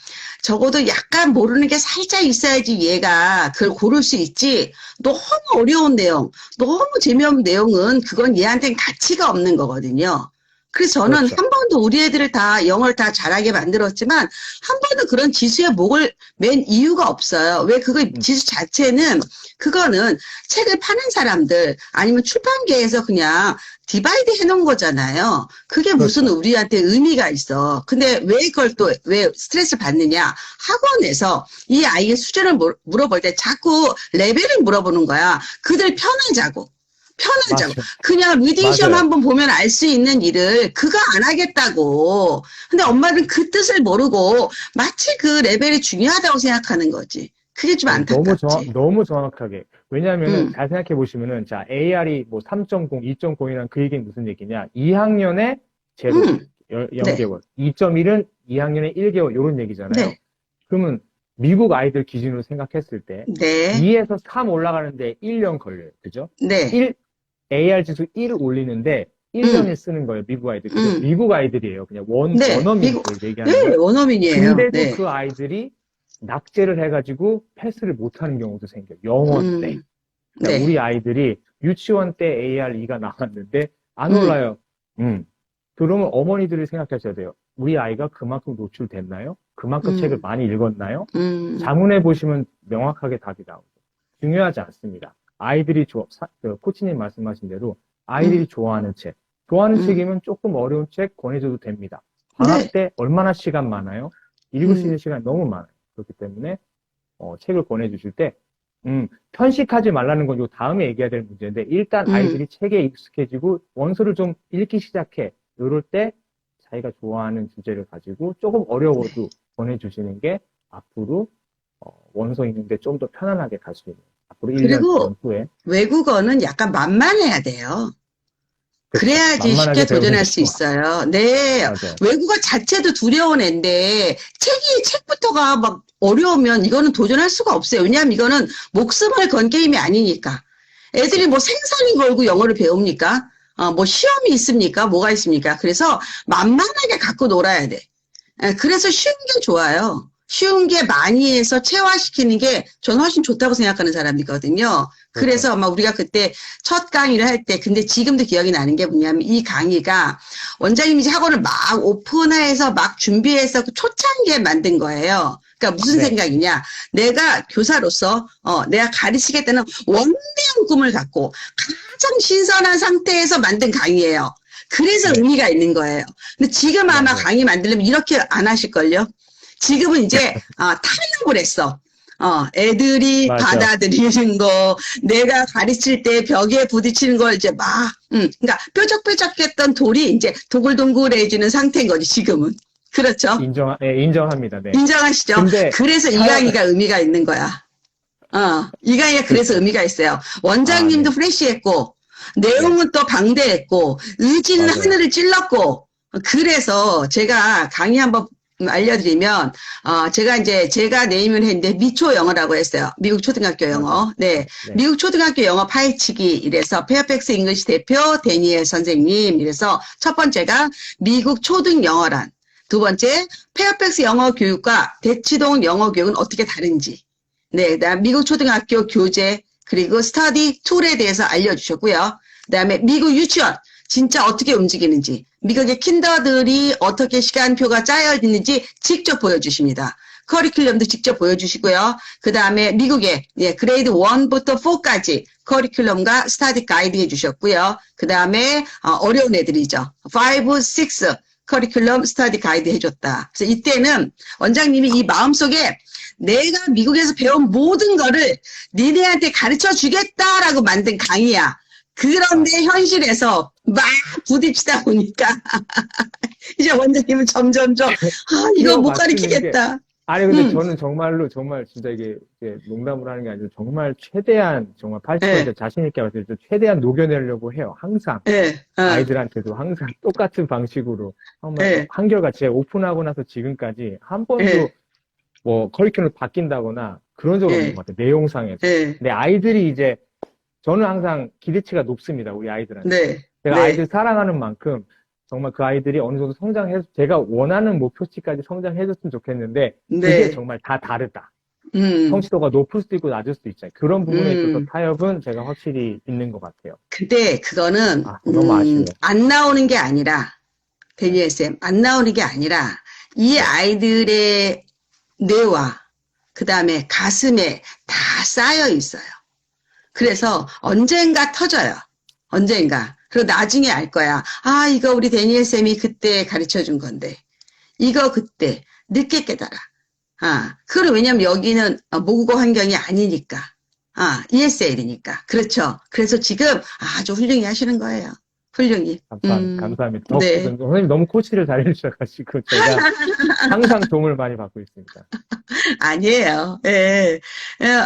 적어도 약간 모르는 게 살짝 있어야지 얘가 그걸 고를 수 있지. 너무 어려운 내용, 너무 재미없는 내용은 그건 얘한테는 가치가 없는 거거든요. 그래서 저는 그렇죠. 한 번도 우리 애들을 다 영어를 다 잘하게 만들었지만 한 번도 그런 지수에 목을 맨 이유가 없어요. 왜 그거 지수 자체는 그거는 책을 파는 사람들 아니면 출판계에서 그냥 디바이드 해놓은 거잖아요. 그게 무슨 그렇죠. 우리한테 의미가 있어. 근데 왜 그걸 또 왜 스트레스 받느냐. 학원에서 이 아이의 수준을 물어볼 때 자꾸 레벨을 물어보는 거야. 그들 편하자고. 편하자고. 맞아요. 그냥 리딩 시험 맞아요. 한번 보면 알 수 있는 일을 그거 안 하겠다고. 근데 엄마는 그 뜻을 모르고 마치 그 레벨이 중요하다고 생각하는 거지. 그게 좀 안타깝지. 너무 정확하게. 왜냐하면은 잘 생각해 보시면은 자 AR이 뭐 3.0, 2.0이란 그 얘기는 무슨 얘기냐? 2학년에 제로 0개월, 2.1은 2학년에 1개월 이런 얘기잖아요. 네. 그러면 미국 아이들 기준으로 생각했을 때 네. 2에서 3 올라가는데 1년 걸려요. 그죠? 네. AR 지수 1을 올리는데 1년을 쓰는 거예요. 미국 아이들. 그래서 미국 아이들이에요. 그냥 네. 원어민들 얘기하는 네, 거예요. 원어민이에요. 근데도 네. 그 아이들이 낙제를 해가지고 패스를 못하는 경우도 생겨요. 영어 때. 그러니까 네. 우리 아이들이 유치원 때 AR2가 나왔는데 안 올라요. 그러면 어머니들이 생각하셔야 돼요. 우리 아이가 그만큼 노출됐나요? 그만큼 책을 많이 읽었나요? 자문해 보시면 명확하게 답이 나오고 중요하지 않습니다. 아이들이 코치님 말씀하신 대로 아이들이 좋아하는 책, 좋아하는 책이면 조금 어려운 책 권해줘도 됩니다. 방학 네. 때 얼마나 시간 많아요? 읽을 수 있는 시간이 너무 많아요. 그렇기 때문에 책을 권해주실 때 편식하지 말라는 건 요 다음에 얘기해야 될 문제인데 일단 아이들이 책에 익숙해지고 원서를 좀 읽기 시작해. 이럴 때 자기가 좋아하는 주제를 가지고 조금 어려워도 권해주시는 게 앞으로 원서 읽는데 좀 더 편안하게 갈 수 있는 앞으로 1년 그리고 후에 외국어는 약간 만만해야 돼요. 그래야지 쉽게 도전할 수 있어요. 네. 맞아요. 외국어 자체도 두려운 애인데 책부터가 막 어려우면 이거는 도전할 수가 없어요. 왜냐하면 이거는 목숨을 건 게임이 아니니까. 애들이 뭐 생선이 걸고 영어를 배웁니까? 뭐 시험이 있습니까? 뭐가 있습니까? 그래서 만만하게 갖고 놀아야 돼. 그래서 쉬운 게 좋아요. 쉬운 게 많이 해서 체화시키는 게 저는 훨씬 좋다고 생각하는 사람이거든요. 그래서 막 우리가 그때 첫 강의를 할 때, 근데 지금도 기억이 나는 게 뭐냐면 이 강의가 원장님이 이제 학원을 막 오픈해서 막 준비해서 초창기에 만든 거예요. 그러니까 무슨 생각이냐. 내가 교사로서, 내가 가르치겠다는 원대한 꿈을 갖고 가장 신선한 상태에서 만든 강의예요. 그래서 의미가 있는 거예요. 근데 지금 아마 강의 만들려면 이렇게 안 하실걸요? 지금은 이제 타협을 했어. 애들이 받아들이는 거, 내가 가르칠 때 벽에 부딪히는 걸 이제 막, 그러니까 뾰족뾰족했던 돌이 이제 동글동글해지는 상태인 거지, 지금은. 그렇죠? 인정합니다. 네. 인정하시죠? 그래서 이 강의가 의미가 있는 거야. 이 강의가 그래서 의미가 있어요. 원장님도 프레시했고, 내용은 또 방대했고, 의지는 하늘을 찔렀고, 그래서 제가 강의 한번 알려드리면, 제가 네임을 했는데, 미초 영어라고 했어요. 미국 초등학교 영어. 네. 미국 초등학교 영어 파헤치기. 이래서, 페어팩스 잉글리시 대표 데니엘 선생님. 이래서, 첫 번째가 미국 초등 영어란. 두 번째, 페어팩스 영어 교육과 대치동 영어 교육은 어떻게 다른지. 네. 그다음, 미국 초등학교 교재, 그리고 스터디 툴에 대해서 알려주셨고요. 그다음에 미국 유치원. 진짜 어떻게 움직이는지, 미국의 킨더들이 어떻게 시간표가 짜여 있는지 직접 보여주십니다. 커리큘럼도 직접 보여주시고요. 그 다음에 미국의 그레이드 1부터 4까지 커리큘럼과 스터디 가이드 해주셨고요. 그 다음에 어려운 애들이죠. 5, 6 커리큘럼 스터디 가이드 해줬다. 그래서 이때는 원장님이 이 마음속에 내가 미국에서 배운 모든 거를 니네한테 가르쳐 주겠다라고 만든 강의야. 그런데 현실에서 막 부딪히다 보니까 이제 원장님은 점점점 이거 끼워 못 맞추는 게 가리키겠다. 아니, 근데 음, 저는 정말로, 정말 진짜 이게 농담을 하는 게 아니라 정말 최대한, 정말 80% 예, 자신있게 말씀드려 최대한 녹여내려고 해요. 항상. 예, 아이들한테도 항상 똑같은 방식으로. 정말 예, 한결같이 오픈하고 나서 지금까지 한 번도 예, 뭐 커리큘럼을 바뀐다거나 그런 적 없는 예, 것 같아요. 내용상에서. 예, 근데 아이들이 이제, 저는 항상 기대치가 높습니다. 우리 아이들한테. 네, 제가 네, 아이들 사랑하는 만큼 정말 그 아이들이 어느 정도 성장해서 제가 원하는 목표치까지 성장해줬으면 좋겠는데 그게 네, 정말 다 다르다. 음, 성취도가 높을 수도 있고 낮을 수도 있잖아요. 그런 부분에 있어서 음. 타협은 제가 확실히 있는 것 같아요. 근데 그거는, 아, 너무 아쉬워요. 안 나오는 게 아니라, 데니엘 쌤, 안 나오는 게 아니라, 이 네. 아이들의 뇌와, 그 다음에 가슴에 다 쌓여 있어요. 그래서 언젠가 터져요. 언젠가. 그리고 나중에 알 거야. 이거 우리 데니엘 쌤이 그때 가르쳐 준 건데. 이거 그때 늦게 깨달아. 그거는 왜냐면 여기는 모국어 환경이 아니니까. ESL이니까. 그렇죠. 그래서 지금 아주 훌륭히 하시는 거예요. 훌륭히. 감사합니다. 네. 선생님 너무 코치를 잘해주셔가지고 제가 항상 도움을 많이 받고 있습니다. 아니에요. 예.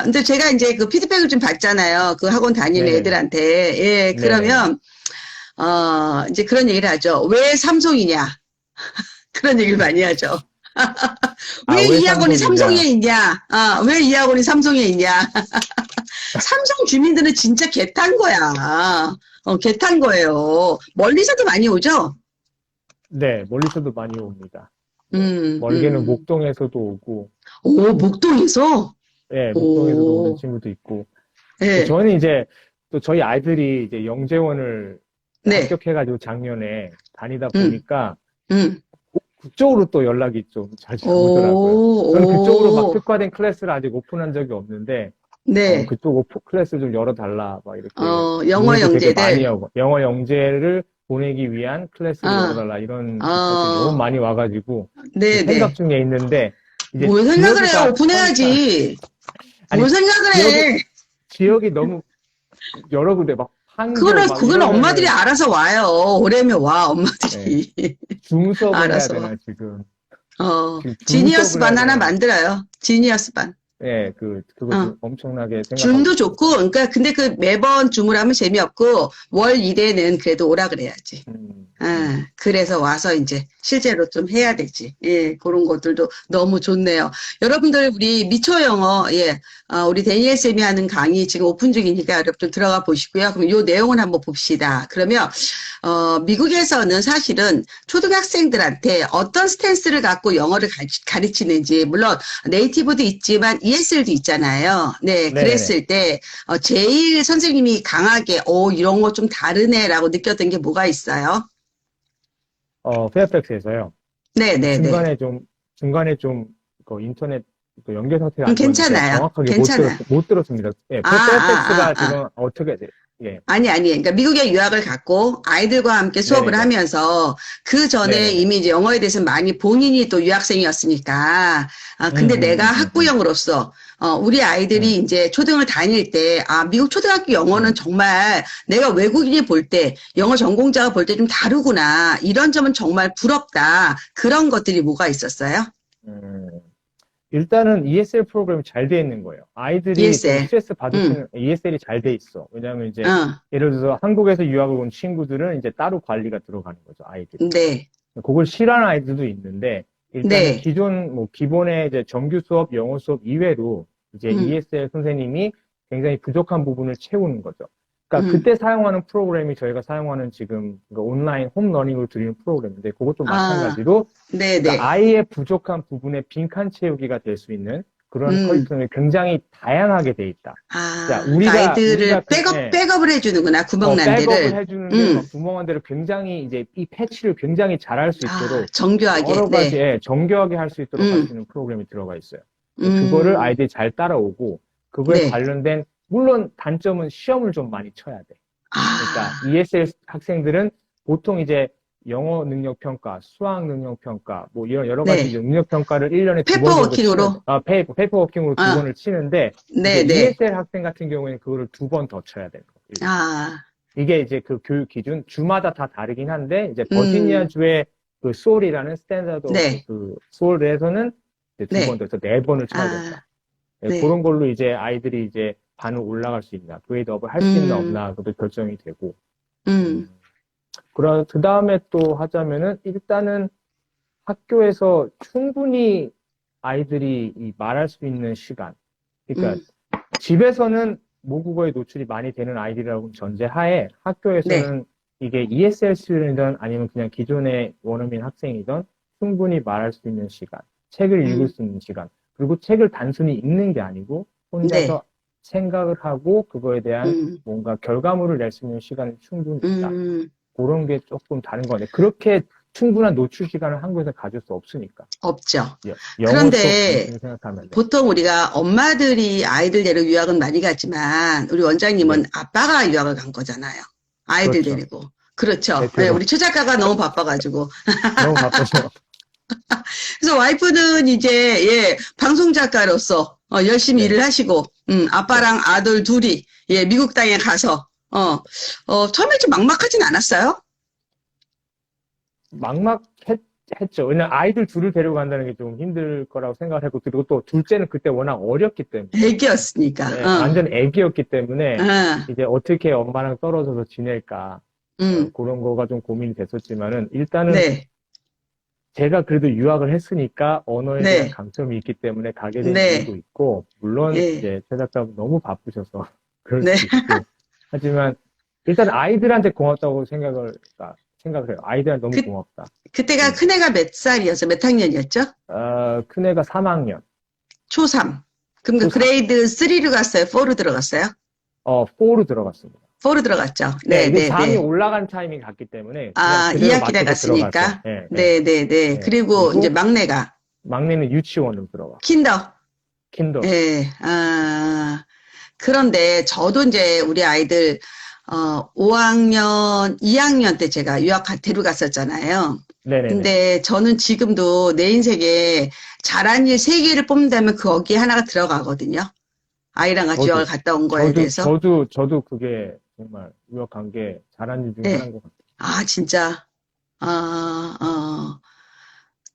근데 제가 이제 그 피드백을 좀 받잖아요. 그 학원 다니는 네네네. 애들한테. 예, 네네네. 그러면, 이제 그런 얘기를 하죠. 왜 삼성이냐? 그런 얘기를 많이 하죠. 아, 왜 왜 이 학원이 삼성에 삼성이냐. 있냐? 왜 이 학원이 삼성에 있냐? 삼성 주민들은 진짜 개탄 거야. 개탄 거예요. 멀리서도 많이 오죠? 네, 멀리서도 많이 옵니다. 음, 멀게는 음. 목동에서도 오고, 오, 목동에서? 예, 목동에서도 오는 오, 친구도 있고, 예, 저는 이제 또 저희 아이들이 이제 영재원을 네, 합격해가지고 작년에 다니다 음, 보니까 음. 그쪽으로 또 연락이 좀 자주 오더라고요. 저는 그쪽으로 막 오, 특화된 클래스를 아직 오픈한 적이 없는데, 네. 그쪽 클래스 좀 열어달라, 막 이렇게 영어 문의도 되게 많이 영재들. 하고, 영어 영재를 보내기 위한 클래스를 아, 열어달라, 이런 부탁들이 너무 어, 많이 와가지고, 네, 생각 네. 중에 있는데, 이제 뭘 생각을 지역이 해요? 다 커니까, 오픈해야지. 아니, 뭘 생각을 지역이, 해? 지역이 너무 여러 군데, 막, 판교, 그거는, 막 그건 엄마들이 이러면은, 알아서 와요. 오래면 와, 예, 엄마들이. 줌 수업을 해야 알아서. 되나, 지금. 지금 줌 지니어스 수업을 해야 반 하나 되나. 만들어요. 지니어스 반. 예, 그거 어. 좀 엄청나게 생각하고 줌도 좋고, 있습니다. 그러니까, 근데 그 매번 줌을 하면 재미없고, 월 1회는 그래도 오라 그래야지. 음, 음. 그래서 와서 이제 실제로 좀 해야 되지. 예, 그런 것들도 너무 좋네요. 여러분들, 우리 미초 영어, 예, 우리 데니엘 쌤이 하는 강의 지금 오픈 중이니까 여러분들 들어가 보시고요. 그럼 요 내용을 한번 봅시다. 그러면, 미국에서는 사실은 초등학생들한테 어떤 스탠스를 갖고 영어를 가르치는지, 물론 네이티브도 있지만 ESL도 있잖아요. 네, 네네네. 그랬을 때, 제일 선생님이 강하게, 이런 거 좀 다르네라고 느꼈던 게 뭐가 있어요? 페어팩스에서요. 네네네. 중간에 좀, 인터넷 연결 상태가 안 좋았는데 괜찮아요. 정확하게 괜찮아요. 못 들었습니다. 예, 아, 아, 페어팩스가 아, 아. 지금 어떻게 돼? 예. 아니. 그러니까 미국에 유학을 갔고 아이들과 함께 수업을 네네네. 하면서 그 전에 네네네. 이미 이제 영어에 대해서 많이 본인이 또 유학생이었으니까, 근데 내가 음, 음, 학부형으로서, 우리 아이들이 음, 이제 초등을 다닐 때, 미국 초등학교 영어는 음, 정말 내가 외국인이 볼 때, 영어 전공자가 볼 때 좀 다르구나. 이런 점은 정말 부럽다. 그런 것들이 뭐가 있었어요? 음. 일단은 ESL 프로그램이 잘 돼 있는 거예요. 아이들이 좀 ESL. 스트레스 음, 받으시는 ESL이 잘 돼 있어. 왜냐하면 이제 어, 예를 들어서 한국에서 유학을 온 친구들은 이제 따로 관리가 들어가는 거죠, 아이들이. 네, 그걸 싫어하는 아이들도 있는데 일단은 네, 기본의 이제 정규 수업, 영어 수업 이외로 이제 음, ESL 선생님이 굉장히 부족한 부분을 채우는 거죠. 그러니까 음, 그때 사용하는 프로그램이 저희가 사용하는 지금 온라인 홈러닝으로 드리는 프로그램인데 그것도 아, 마찬가지로 네네. 그러니까 아이의 부족한 부분의 빈칸 채우기가 될 수 있는 그런 음. 커리큘럼이 굉장히 다양하게 돼 있다. 자, 그 우리가 아이들을 백업을 해주는구나, 구멍난 백업을 데를. 해주는데 막 구멍한 데를 굉장히 이제 이 패치를 굉장히 잘할 수 있도록 정교하게, 여러 가지 네. 정교하게 할 수 있도록 할 수 음, 있는 프로그램이 들어가 있어요. 그거를 음, 아이들이 잘 따라오고 그거에 네. 관련된 물론 단점은 시험을 좀 많이 쳐야 돼. 그러니까 아, ESL 학생들은 보통 이제 영어 능력 평가, 수학 능력 평가, 뭐 이런 여러 가지 네. 능력 평가를 1년에 두 번 정도 치는데, 페퍼워킹으로, 페이퍼워킹으로 두 아, 번을 치는데, 이제 네, 네. ESL 학생 같은 경우에는 그거를 두 번 더 쳐야 되는 거예요. 아, 이게 이제 그 교육 기준 주마다 다 다르긴 한데 이제 버지니아 주의 그 소울이라는 스탠다드 네. 그 소울에서는 이제 네. 2번 돼서 4번을 쳐야 된다. 네, 네. 그런 걸로 이제 아이들이 이제 반을 올라갈 수 있나, 그레이드업을 할 수 있나 없나, 그것도 결정이 되고. 그 다음에 또 하자면은, 일단은 학교에서 충분히 아이들이 이 말할 수 있는 시간. 그러니까 집에서는 모국어에 노출이 많이 되는 아이들이라고 전제하에 학교에서는 이게 ESL 수준이든 아니면 그냥 기존의 원어민 학생이든 충분히 말할 수 있는 시간, 책을 읽을 수 있는 시간, 그리고 책을 단순히 읽는 게 아니고 혼자서 생각을 하고 그거에 대한 뭔가 결과물을 낼 수 있는 시간이 충분히 있다. 그런 게 조금 다른 거네. 그렇게 충분한 노출 시간을 한국에서 가질 수 없으니까. 없죠. 영어 그런데 수업 생각하면 보통 우리가 엄마들이 아이들 데리고 유학은 많이 가지만 우리 원장님은 아빠가 유학을 간 거잖아요. 아이들 그렇죠. 데리고. 그렇죠. 네, 우리 최 작가가 너무 바빠가지고. 너무 바빠서. 그래서 와이프는 이제 방송 작가로서 열심히 일을 하시고 아빠랑 아들 둘이 미국 땅에 가서 처음에 좀 막막하진 않았어요? 막막했죠. 왜냐면 아이들 둘을 데려간다는 게 좀 힘들 거라고 생각을 했고, 그리고 또 둘째는 그때 워낙 어렸기 때문에. 애기였으니까. 네, 완전 애기였기 때문에 이제 어떻게 엄마랑 떨어져서 지낼까. 그런 거가 좀 고민이 됐었지만은 일단은 제가 그래도 유학을 했으니까 언어에 대한 강점이 있기 때문에 가게 된 이유도 있고, 물론 이제 최 작가분 너무 바쁘셔서 그럴 수 있고, 하지만 일단 아이들한테 고맙다고 생각을 해요. 아이들한테 너무 고맙다. 그때가 큰애가 몇 살이었어? 몇 학년이었죠? 큰애가 3학년. 초3. 그럼 그 그레이드 3로 갔어요? 4로 들어갔어요? 4로 들어갔습니다. 4로 들어갔죠. 이게 4학년 올라간 타이밍이 갔기 때문에. 2학기 때 갔으니까. 네. 그리고 이제 막내는 유치원으로 들어가. 킨더. 네. 그런데 저도 이제 우리 아이들 5학년, 2학년 때 제가 유학 데려갔었잖아요. 네네. 근데 저는 지금도 내 인생에 잘한 일 3개를 뽑는다면 거기에 하나가 들어가거든요. 아이랑 같이 유학을 갔다 온 거에 대해서. 저도 그게 정말 유학 간 게 잘한 일 중에 하나인 것 같아요. 진짜.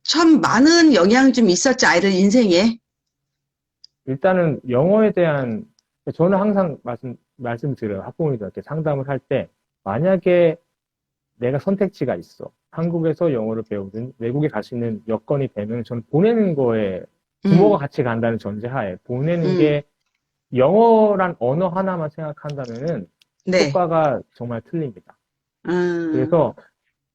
참 많은 영향이 좀 있었죠, 아이들 인생에. 일단은 영어에 대한, 저는 항상 말씀드려요. 학부모님들한테 상담을 할 때, 만약에 내가 선택지가 있어. 한국에서 영어를 배우든 외국에 갈 수 있는 여건이 되면 저는 보내는 거에 부모가 같이 간다는 전제하에 보내는 게 영어란 언어 하나만 생각한다면은 효과가 정말 틀립니다. 그래서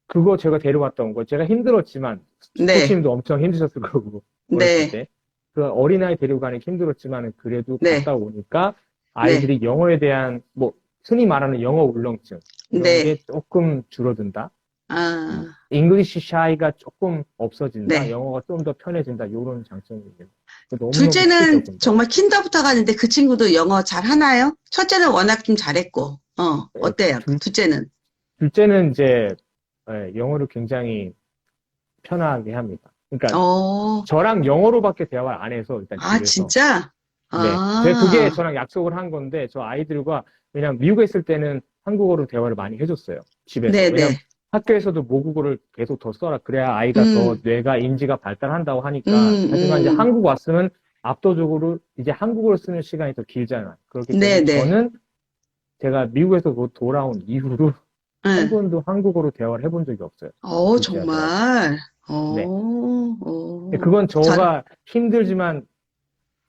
그거 제가 데려갔다 온 거 제가 힘들었지만 코치님도 엄청 힘드셨을 거고 어렸을 때. 그 어린아이 데리고 가는 게 힘들었지만 그래도 갔다 오니까 아이들이 영어에 대한 뭐 흔히 말하는 영어 울렁증 이런 게 조금 줄어든다. 잉글리시 샤이가 조금 없어진다. 영어가 좀 더 편해진다. 이런 장점이 있는. 둘째는 정말 킨더부터 가는데 그 친구도 영어 잘 하나요? 첫째는 워낙 좀 잘했고. 어때요? 둘째는? 둘째는 이제 영어를 굉장히 편하게 합니다. 그러니까 저랑 영어로밖에 대화를 안 해서 일단 집에서. 진짜? 네. 그게 저랑 약속을 한 건데 저 아이들과 왜냐면 미국에 있을 때는 한국어로 대화를 많이 해줬어요. 집에서. 왜냐면 학교에서도 모국어를 계속 더 써라. 그래야 아이가 더 뇌가 인지가 발달한다고 하니까. 하지만 이제 한국 왔으면 압도적으로 이제 한국어를 쓰는 시간이 더 길잖아요. 그렇기 때문에 저는 제가 미국에서 돌아온 이후로 한 번도 한국어로 대화를 해본 적이 없어요. 정말? 그건 저가 힘들지만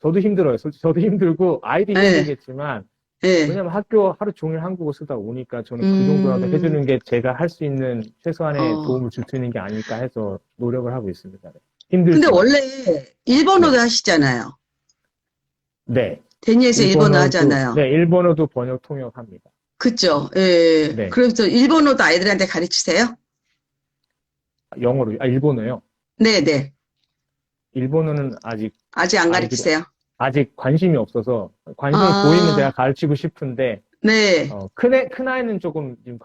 저도 힘들어요. 저도 힘들고 아이도 힘들겠지만 왜냐면 학교 하루 종일 한국어 쓰다 오니까 저는 그 정도라도 해주는 게 제가 할 수 있는 최소한의 도움을 줄 수 있는 게 아닐까 해서 노력을 하고 있습니다. 힘들지만. 근데 원래 일본어도 하시잖아요. 네. 데니에서 일본어 하잖아요. 네, 일본어도 번역 통역합니다. 그죠. 그래서 일본어도 아이들한테 가르치세요? 영어로, 일본어요? 네네. 일본어는 아직 안 가르치세요? 아직 관심이 없어서 관심을 보이면 제가 가르치고 싶은데 큰 아이는 조금 지금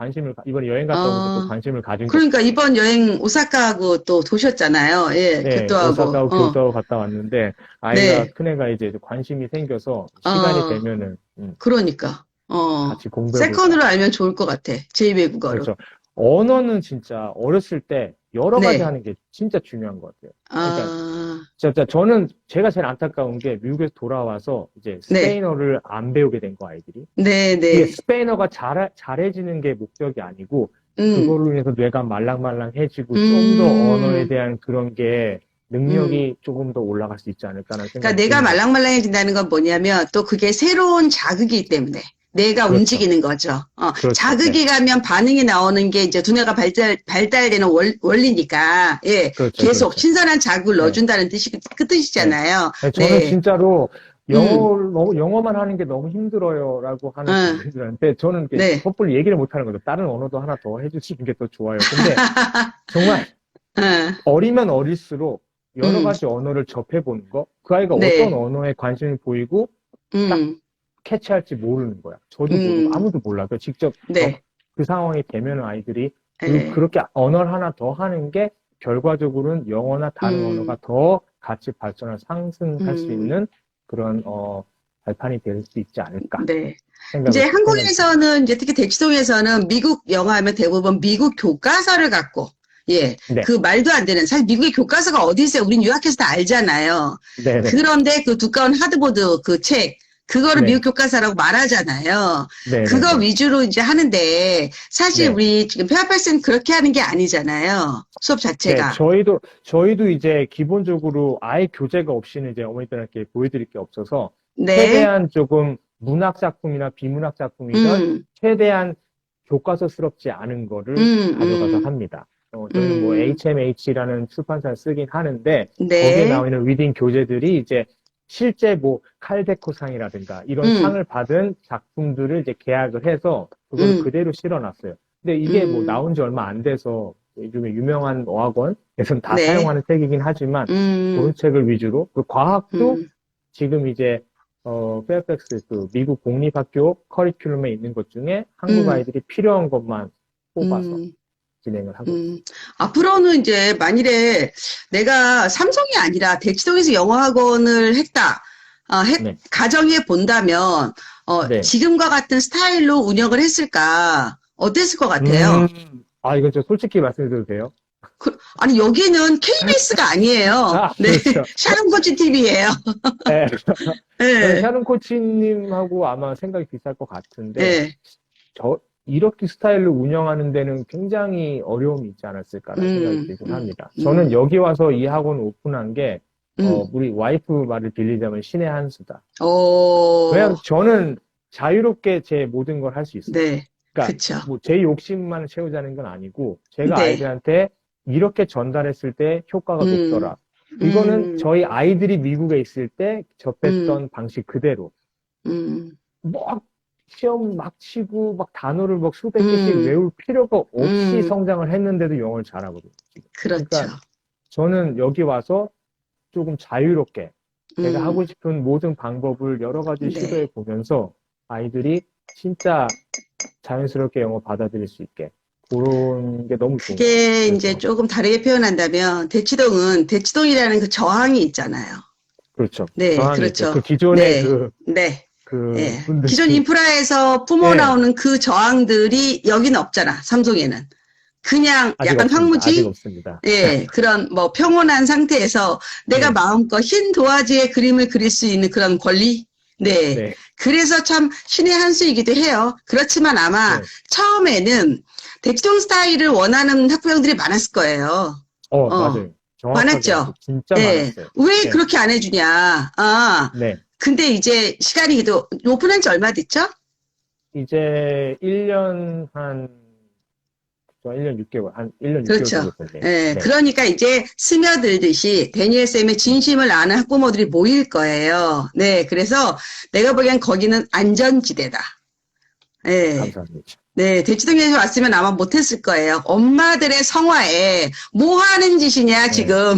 이번에 여행 갔다 오면서 또 관심을 가진 그러니까 이번 여행 오사카하고 또 도셨잖아요. 교토하고. 오사카하고 교토하고 갔다 왔는데 아이가 큰 애가 이제 관심이 생겨서 시간이 되면은 그러니까 같이 공부해볼까. 세컨으로 알면 좋을 것 같아. 제2외국어로. 그렇죠. 언어는 진짜 어렸을 때 여러 가지 네. 하는 게 진짜 중요한 것 같아요. 그러니까 아, 진짜 저는 제가 제일 안타까운 게 미국에서 돌아와서 이제 네. 스페인어를 안 배우게 된 거 아이들이. 네, 이게 네. 스페인어가 잘해지는 게 목적이 아니고 음, 그걸로 인해서 뇌가 말랑말랑해지고 좀 더 언어에 대한 그런 게 능력이 조금 더 올라갈 수 있지 않을까라는 그러니까 생각이 내가 듭니다. 말랑말랑해진다는 건 뭐냐면 또 그게 새로운 자극이기 때문에 내가 그렇죠. 움직이는 거죠. 그렇죠. 자극이 네. 가면 반응이 나오는 게 이제 두뇌가 발달되는 원리니까, 예, 그렇죠. 계속 그렇죠. 신선한 자극을 네. 넣어준다는 그 뜻이잖아요. 네, 저는 네. 진짜로 영어만 하는 게 너무 힘들어요라고 하는 응. 분들한테 저는 이렇게 네. 섣불리 얘기를 못 하는 거죠. 다른 언어도 하나 더 해주시는 게 더 좋아요. 근데 정말 응. 어리면 어릴수록 여러 음. 가지 언어를 접해보는 거, 그 아이가 네. 어떤 언어에 관심이 보이고 캐치할지 모르는 거야. 저도 모르고 아무도 몰라. 그 직접 네. 그 상황이 되면 아이들이 네. 그렇게 언어를 하나 더 하는 게 결과적으로는 영어나 다른 언어가 더 같이 발전을 상승할 수 있는 그런 발판이 될 수 있지 않을까. 네. 생각을 이제 생각이 한국에서는 이제 특히 대치동에서는 미국 영화 하면 대부분 미국 교과서를 갖고 예, 네. 그 말도 안 되는 사실 미국의 교과서가 어디 있어요? 우린 유학해서 다 알잖아요. 네네. 그런데 그 두꺼운 하드보드 그 책 그거를 네. 미국 교과서라고 말하잖아요. 네네. 그거 위주로 이제 하는데 사실 네. 우리 지금 페어패스는 그렇게 하는 게 아니잖아요. 수업 자체가. 네, 저희도 이제 기본적으로 아예 교재가 없이는 이제 어머니들한테 보여드릴 게 없어서 네. 최대한 조금 문학 작품이나 비문학 작품이든 최대한 교과서스럽지 않은 거를 가져가서 합니다. 저희는 뭐 HMH라는 출판사를 쓰긴 하는데 네. 거기에 나와 있는 리딩 교재들이 이제 실제 뭐 칼데코상이라든가 이런 상을 받은 작품들을 이제 계약을 해서 그걸 그대로 실어놨어요. 근데 이게 뭐 나온 지 얼마 안 돼서 요즘에 유명한 어학원에서는 다 네. 사용하는 책이긴 하지만 좋은 책을 위주로 그 과학도 지금 이제 페어팩스 그 미국 공립학교 커리큘럼에 있는 것 중에 한국 아이들이 필요한 것만 뽑아서 진행을 하고 있습니다. 앞으로는 이제 만일에 내가 삼성이 아니라 대치동에서 영어학원을 했다. 네. 가정해 본다면 네. 지금과 같은 스타일로 운영을 했을까? 어땠을 것 같아요? 이거 저 솔직히 말씀드려도 돼요? 아니 여기는 KBS가 아니에요. 네, 그렇죠. 샤론 코치 TV예요. 네. 네. 샤론 코치님하고 아마 생각이 비슷할 것 같은데 네. 이렇게 스타일로 운영하는 데는 굉장히 어려움이 있지 않았을까라는 생각이 들긴 합니다. 저는 여기 와서 이 학원 오픈한 게 우리 와이프 말을 빌리자면 신의 한 수다. 왜냐하면 저는 자유롭게 제 모든 걸 할 수 있어요. 네. 그러니까 그쵸. 뭐 제 욕심만 채우자는 건 아니고 제가 네. 아이들한테 이렇게 전달했을 때 효과가 높더라. 이거는 저희 아이들이 미국에 있을 때 접했던 방식 그대로. 막 시험 막 치고 막 단어를 막 수백 개씩 외울 필요가 없이 성장을 했는데도 영어를 잘하거든요. 그렇죠. 그러니까 저는 여기 와서 조금 자유롭게 제가 하고 싶은 모든 방법을 여러 가지 시도해 보면서 아이들이 진짜 자연스럽게 영어 받아들일 수 있게 그런 게 너무 좋은 것 그게 같아요. 이제 조금 다르게 표현한다면 대치동이라는 그 저항이 있잖아요. 그렇죠. 네, 저항이 그렇죠. 있죠. 그 기존의 네. 네. 기존 인프라에서 뿜어나오는 그 저항들이 여기는 없잖아, 삼성에는. 그냥 아직 약간 없습니다. 황무지? 아직 없습니다. 예, 그런 뭐 평온한 상태에서 내가 마음껏 흰 도화지에 그림을 그릴 수 있는 그런 권리? 네. 그래서 참 신의 한 수이기도 해요. 그렇지만 아마 처음에는 대치동 스타일을 원하는 학부형들이 많았을 거예요. 맞아요. 많았죠. 진짜 많았어요. 왜 그렇게 안 해주냐? 근데 이제 시간이 오픈한 지 얼마 됐죠? 이제 1년 6개월, 한 1년 6개월 그렇죠. 정도 됐네요. 그러니까 이제 스며들듯이 데니엘쌤의 진심을 아는 학부모들이 모일 거예요. 네, 그래서 내가 보기엔 거기는 안전지대다. 네. 감사합니다. 네, 대치동에서 왔으면 아마 못했을 거예요. 엄마들의 성화에 뭐 하는 짓이냐, 지금.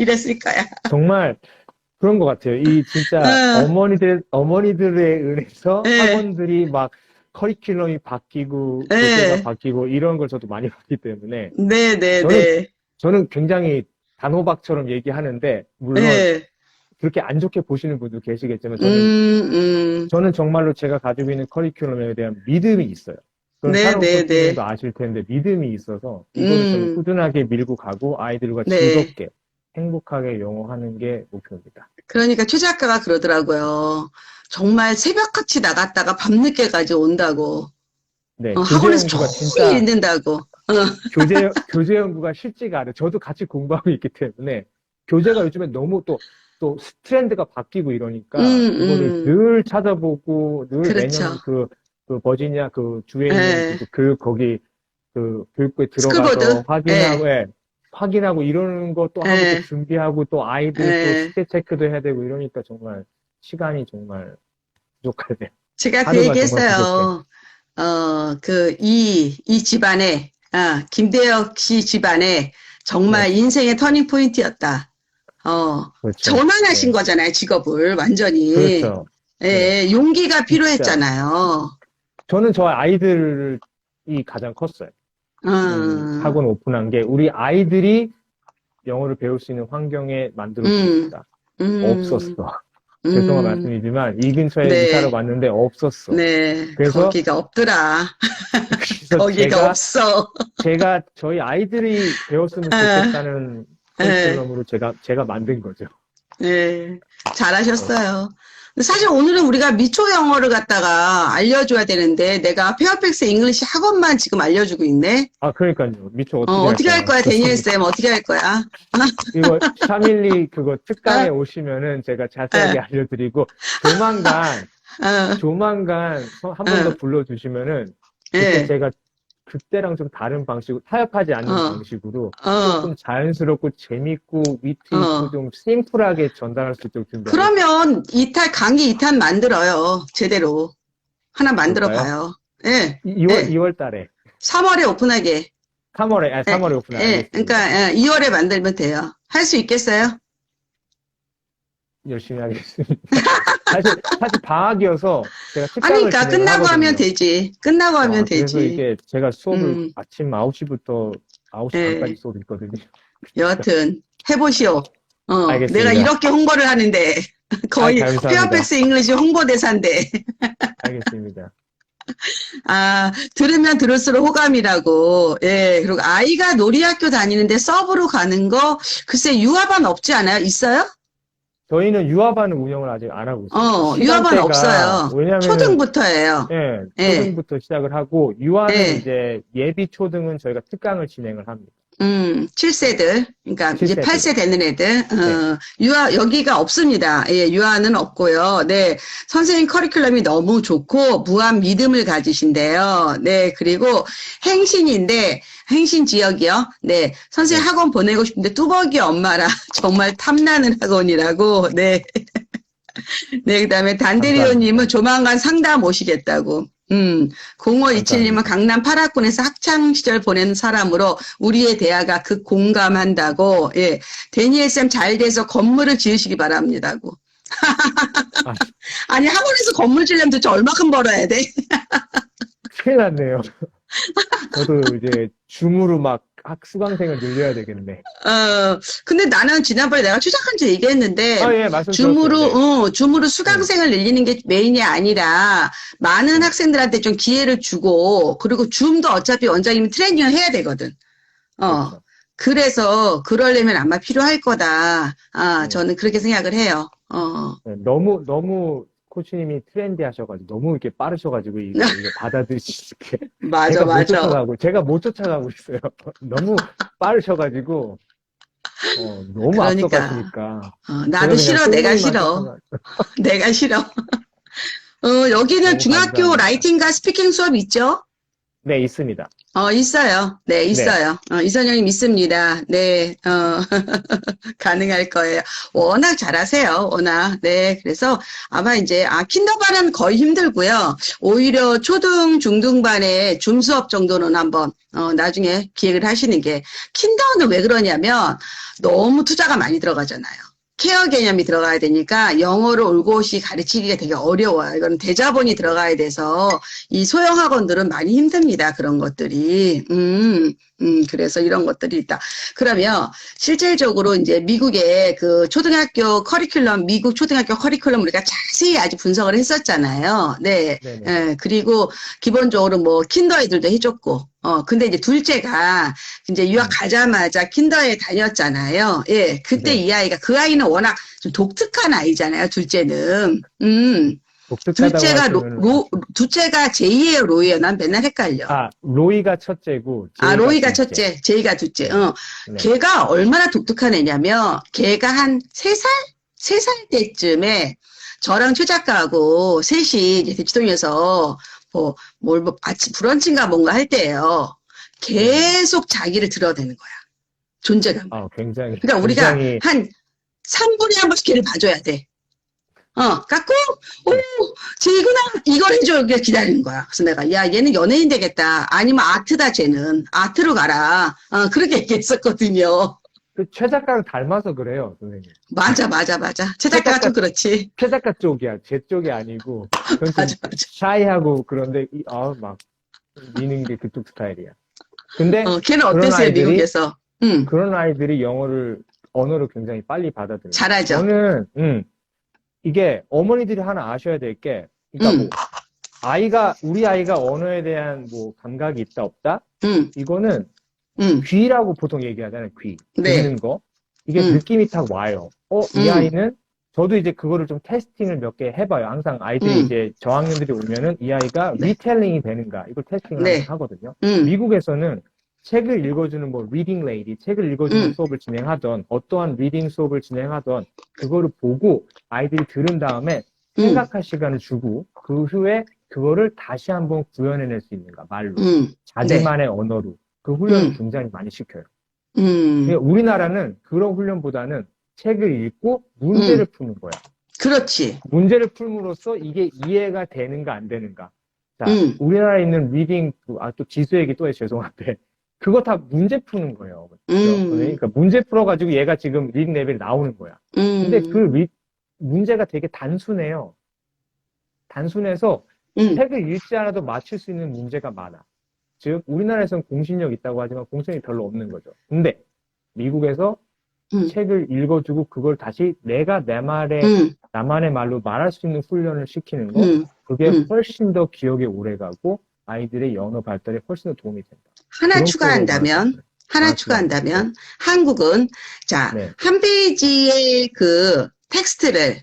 이랬을 거야. 정말 그런 것 같아요. 이 진짜 어머니들에 의해서 학원들이 막 커리큘럼이 바뀌고 교재가 바뀌고 이런 걸 저도 많이 봤기 때문에 저는 굉장히 단호박처럼 얘기하는데 물론 그렇게 안 좋게 보시는 분도 계시겠지만 저는 정말로 제가 가지고 있는 커리큘럼에 대한 믿음이 있어요. 그건 네, 샤론 네, 네. 코치님도 아실 텐데 믿음이 있어서 이거를 좀 꾸준하게 밀고 가고 아이들과 네. 즐겁게 행복하게 영어하는 게 목표입니다. 그러니까 최 작가가 그러더라고요. 정말 새벽같이 나갔다가 밤늦게까지 온다고. 네, 학원에서 교재 연구가 종일 진짜 읽는다고. 교재 연구가 쉽지가 않아요. 저도 같이 공부하고 있기 때문에 교재가 요즘에 너무 또 트렌드가 바뀌고 이러니까 그거를 늘 찾아보고 늘 그렇죠. 매년 그 버지니아 그 주에 네. 있는 그 거기 그 교육부에 스쿨보드? 들어가서 확인하고 확인하고 이러는 거 또 하고 네. 또 준비하고 또 아이들 또 네. 숙제 체크도 해야 되고 이러니까 정말 시간이 정말 부족하네요. 제가 그 하루가 정말 얘기했어요. 이 집안에, 김대혁 씨 집안에 정말 네. 인생의 터닝 포인트였다. 그렇죠. 전환하신 네. 거잖아요, 직업을 완전히. 그렇죠. 예, 용기가 필요했잖아요. 저는 저 아이들이 가장 컸어요. 학원 오픈한 게 우리 아이들이 영어를 배울 수 있는 환경에 만들어주고 싶다. 없었어. 죄송한 말씀이지만 이 근처에 네. 이사를 왔는데 없었어. 네, 그래서 거기가 없더라. 그래서 거기가 없어. 제가 저희 아이들이 배웠으면 좋겠다는 커리큘럼으로 제가 만든 거죠. 네, 잘하셨어요. 사실 오늘은 우리가 미초 영어를 갖다가 알려줘야 되는데 내가 페어팩스 잉글리시 학원만 지금 알려주고 있네. 그러니까요. 미초 어떻게 할 거야, 데니엘 쌤? 어떻게 할 거야? 이거 샤밀리 그거 특강에 오시면은 제가 자세하게 알려드리고 조만간 한 번 더 불러주시면은 그때 제가 그때랑 좀 다른 방식으로 타협하지 않는 방식으로 조금 자연스럽고 재밌고 위트 있고 좀 심플하게 전달할 수 있도록 준비해요. 그러면 강의 2탄 만들어요. 제대로. 하나 만들어 봐요. 예. 2월 달에. 3월에 오픈하게. 3월에 오픈하게. 예. 그러니까 2월에 만들면 돼요. 할 수 있겠어요? 열심히 하겠습니다. 사실 방학이어서 제가 특강을 그러니까 끝나고 하거든요. 하면 되지. 끝나고 하면 그래서 되지. 이게 제가 수업을 아침 9시부터 9시 반까지 수업이 있거든요. 여하튼 해보시오. 알겠습니다. 내가 이렇게 홍보를 하는데 거의 감사합니다. 페어팩스 잉글리시 홍보대사인데. 알겠습니다. 들으면 들을수록 호감이라고. 예. 그리고 아이가 놀이학교 다니는데 서브로 가는 거 글쎄 유아반 없지 않아요? 있어요? 저희는 유아반을 운영을 아직 안 하고 있어요. 유아반 없어요. 왜냐면 초등부터예요. 초등부터 시작을 하고 유아는 이제 예비 초등은 저희가 특강을 진행을 합니다. 7세들, 그러니까 7세들. 이제 8세 되는 애들, 여기가 없습니다. 예, 유아는 없고요. 네, 선생님 커리큘럼이 너무 좋고, 무한 믿음을 가지신데요. 네, 그리고 행신 지역이요. 네, 선생님 학원 보내고 싶은데 뚜벅이 엄마라 정말 탐나는 학원이라고, 네. 네, 그 다음에 단데리오님은 조만간 상담 오시겠다고. 0527님은 강남 8학군에서 학창시절 보낸 사람으로 우리의 대화가 공감한다고. 예. 데니엘 쌤 잘 돼서 건물을 지으시기 바랍니다고. 아니, 학원에서 건물 지려면 도대체 얼마큼 벌어야 돼? 큰일 났네요. 저도 이제 줌으로 막 수강생을 늘려야 되겠네. 근데 나는 지난번에 내가 추적한지 얘기했는데, 줌으로 수강생을 늘리는 게 메인이 아니라, 많은 학생들한테 좀 기회를 주고, 그리고 줌도 어차피 원장님이 트레이닝을 해야 되거든. 그렇죠. 그래서, 그러려면 아마 필요할 거다. 저는 그렇게 생각을 해요. 너무 코치님이 트렌디 하셔가지고, 너무 이렇게 빠르셔가지고, 이거 받아들이시게. 맞아. 제가 못 쫓아가고 있어요. 너무 빠르셔가지고, 너무 그러니까. 앞서가시니까. 나도 싫어, 내가 싫어. 내가 싫어. 여기는 중학교 감사합니다. 라이팅과 스피킹 수업 있죠? 네, 있습니다. 있어요. 네, 있어요. 이선영님 있습니다. 네, 가능할 거예요. 워낙 잘하세요. 워낙. 네, 그래서 아마 이제, 킨더반은 거의 힘들고요. 오히려 초등, 중등반의 줌 수업 정도는 한번, 나중에 기획을 하시는 게, 킨더는 왜 그러냐면, 너무 투자가 많이 들어가잖아요. 케어 개념이 들어가야 되니까 영어를 올곧이 가르치기가 되게 어려워요. 이건 대자본이 들어가야 돼서 이 소형 학원들은 많이 힘듭니다. 그런 것들이. 그래서 이런 것들이 있다. 그러면 실질적으로 이제 미국의 그 초등학교 커리큘럼, 미국 초등학교 커리큘럼 우리가 자세히 아주 분석을 했었잖아요. 네. 네네. 예, 그리고 기본적으로 뭐 킨더 애들도 해줬고, 근데 이제 둘째가 이제 유학 가자마자 킨더에 다녔잖아요. 예, 그때 네. 이 아이가, 그 아이는 워낙 좀 독특한 아이잖아요, 둘째는. 독특하다고 둘째가 하시면 둘째가 제이예요, 로이예요? 난 맨날 헷갈려. 로이가 첫째고 제이가 로이가 둘째. 첫째, 제이가 둘째. 네. 걔가 얼마나 독특한 애냐면, 걔가 한 3살? 3살 때쯤에 저랑 최 작가하고 셋이 이제 대치동에서 아침 브런치인가 뭔가 할 때예요. 계속 자기를 드러내는 거야. 존재감. 굉장히. 그러니까 우리가 굉장히, 한 3분에 한 번씩 걔를 봐줘야 돼. 갖고, 쟤구나. 이걸 해줘. 이렇게 기다리는 거야. 그래서 내가, 야, 얘는 연예인 되겠다. 아니면 아트다, 쟤는. 아트로 가라. 그렇게 얘기했었거든요. 최 작가를 닮아서 그래요, 선생님. 맞아. 최 작가가 좀 그렇지. 최 작가 쪽이야. 제 쪽이 아니고. 전 좀 맞아. 샤이하고 그런데, 막, 미는 게 그쪽 스타일이야. 근데, 걔는 그런 어땠어요, 아이들이- 미국에서? 그런 아이들이 언어를 굉장히 빨리 받아들여요. 잘하죠. 저는, 이게 어머니들이 하나 아셔야 될 게, 그러니까 우리 아이가 언어에 대한 감각이 있다, 없다? 이거는 귀라고 보통 얘기하잖아요, 귀. 네. 듣는 거. 이게 느낌이 딱 와요. 이 아이는, 저도 이제 그거를 좀 테스팅을 몇 개 해봐요. 항상 아이들이 이제 저학년들이 오면은 이 아이가 네. 리텔링이 되는가, 이걸 테스팅을 네. 항상 하거든요. 음. 미국에서는 책을 읽어주는 리딩 레이디, 책을 읽어주는 수업을 진행하던, 어떠한 리딩 수업을 진행하던, 그거를 보고 아이들이 들은 다음에 생각할 시간을 주고, 그 후에 그거를 다시 한번 구현해낼 수 있는가, 말로. 자기만의 언어로. 그 훈련을 굉장히 많이 시켜요. 그러니까 우리나라는 그런 훈련보다는 책을 읽고 문제를 푸는 거야. 그렇지. 문제를 풀므로써 이게 이해가 되는가 안 되는가. 자, 우리나라에 있는 리딩, 또 지수 얘기 또 해 죄송한데, 그거 다 문제 푸는 거예요. 그러니까 문제 풀어가지고 얘가 지금 리딩 레벨이 나오는 거야. 근데 그 문제가 되게 단순해요. 단순해서 책을 읽지 않아도 맞출 수 있는 문제가 많아. 즉, 우리나라에서는 공신력 있다고 하지만 공신력이 별로 없는 거죠. 근데 미국에서 책을 읽어주고 그걸 다시 내가 나만의 말로 말할 수 있는 훈련을 시키는 거, 그게 훨씬 더 기억에 오래 가고 아이들의 언어 발달에 훨씬 더 도움이 된다. 하나 추가한다면, 한국은, 한 페이지의 그 텍스트를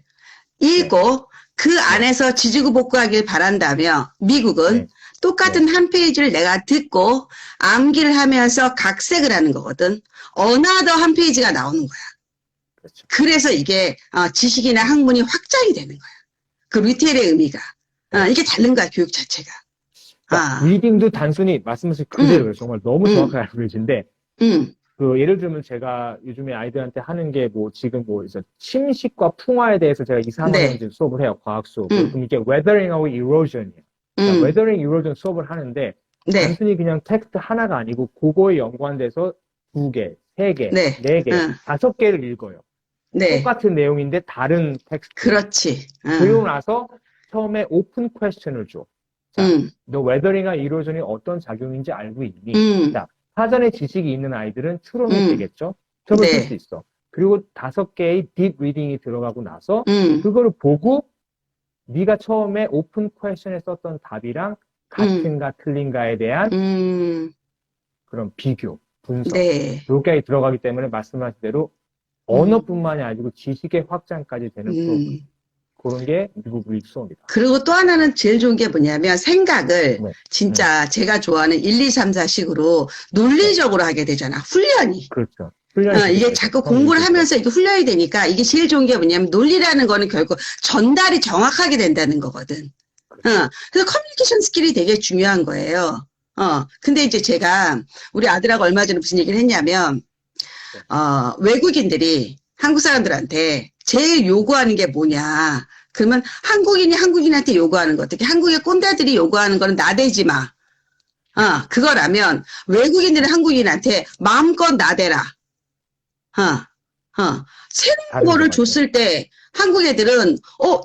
읽고 그 안에서 지지고 복구하길 바란다면, 미국은 똑같은 한 페이지를 내가 듣고 암기를 하면서 각색을 하는 거거든. 어나더 한 페이지가 나오는 거야. 그렇죠. 그래서 이게 지식이나 학문이 확장이 되는 거야. 그 리테일의 의미가. 이게 다른 거야, 교육 자체가. 리딩도 단순히 말씀하신 그대로예요. 정말 너무 정확하게 알고 계신데, 예를 들면 제가 요즘에 아이들한테 하는 게 지금 이제 침식과 풍화에 대해서 제가 2, 3학년 수업을 해요. 과학 수업. 그럼 이게 weathering하고 erosion이에요. 그러니까 weathering, erosion 수업을 하는데, 단순히 그냥 텍스트 하나가 아니고, 그거에 연관돼서 2개, 3개, 4개, 5개를 읽어요. 똑같은 내용인데 다른 텍스트. 그렇지. 그리고 나서 처음에 오픈 퀘스천을 줘. 자, 너 weathering과 erosion이 어떤 작용인지 알고 있니? 자, 사전에 지식이 있는 아이들은 추론이 되겠죠? 처음에 쓸 수 있어. 그리고 5개의 딥 리딩이 들어가고 나서 그거를 보고 네가 처음에 오픈 퀘스천에 썼던 답이랑 같은가 틀린가에 대한 그런 비교, 분석. 여기까지 들어가기 때문에 말씀하신 대로 언어뿐만이 아니고 지식의 확장까지 되는 프로그램. 그런 게 미국 리딩 수업입니다. 그리고 또 하나는 제일 좋은 게 뭐냐면 생각을 진짜 제가 좋아하는 1, 2, 3, 4식으로 논리적으로 하게 되잖아. 훈련이. 그렇죠. 이게 자꾸 공부를 하면서 이게 훈련이 되니까 이게 제일 좋은 게 뭐냐면 논리라는 거는 결국 전달이 정확하게 된다는 거거든. 그래서 커뮤니케이션 스킬이 되게 중요한 거예요. 근데 이제 제가 우리 아들하고 얼마 전에 무슨 얘기를 했냐면, 외국인들이 한국 사람들한테 제일 요구하는 게 뭐냐. 그러면 한국인이 한국인한테 요구하는 거, 특히 한국의 꼰대들이 요구하는 거는 나대지 마. 그거라면 외국인들은 한국인한테 마음껏 나대라. 새로운 거를 줬을 때 한국 애들은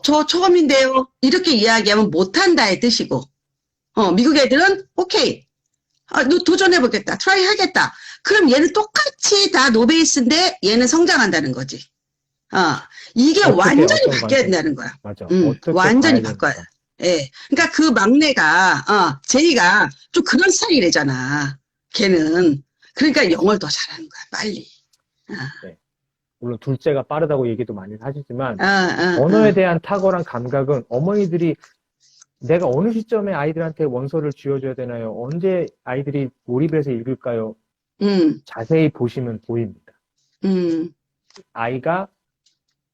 저 처음인데요. 이렇게 이야기하면 못한다의 뜻이고, 미국 애들은 오케이. 너 도전해보겠다. 트라이 하겠다. 그럼 얘는 똑같이 다 노베이스인데 얘는 성장한다는 거지. 이게 어떻게, 완전히 어떤 바뀌어야 관점? 된다는 거야. 맞아. 어떻게 완전히 봐야 바꿔야. 되는가? 예. 그러니까 그 막내가, 제이가 좀 그런 스타일이잖아. 걔는. 그러니까 영어를 더 잘하는 거야, 빨리. 네. 물론 둘째가 빠르다고 얘기도 많이 하시지만 어, 언어에 대한 탁월한 감각은 어머니들이 내가 어느 시점에 아이들한테 원서를 쥐어줘야 되나요? 언제 아이들이 몰입해서 읽을까요? 자세히 보시면 보입니다. 아이가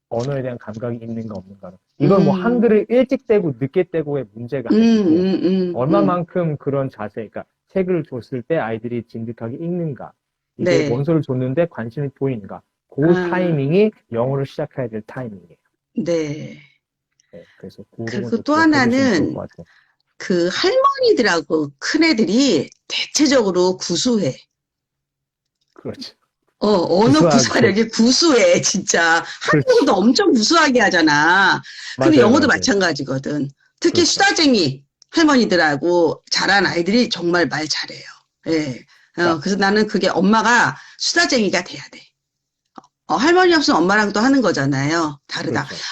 언어에 대한 감각이 있는가 없는가. 이건 뭐 한글을 일찍 떼고 늦게 떼고의 문제가 아니고 얼마만큼 그런 자세, 그러니까 책을 줬을 때 아이들이 진득하게 읽는가. 이게 네. 원서를 줬는데 관심이 보이는가. 그 타이밍이 영어를 시작해야 될 타이밍이에요. 네. 네, 그래서 그리고 또 하나는 그 할머니들하고 큰애들이 대체적으로 구수해. 그렇죠. 언어 구사력이 구수해, 진짜. 한국어도 엄청 구수하게 하잖아. 근데 영어도 마찬가지거든. 특히 그렇죠. 수다쟁이 할머니들하고 자란 아이들이 정말 말 잘해요. 예. 그래서 나는 그게 엄마가 수다쟁이가 돼야 돼. 할머니 없으면 엄마랑 또 하는 거잖아요. 다르다. 그렇죠.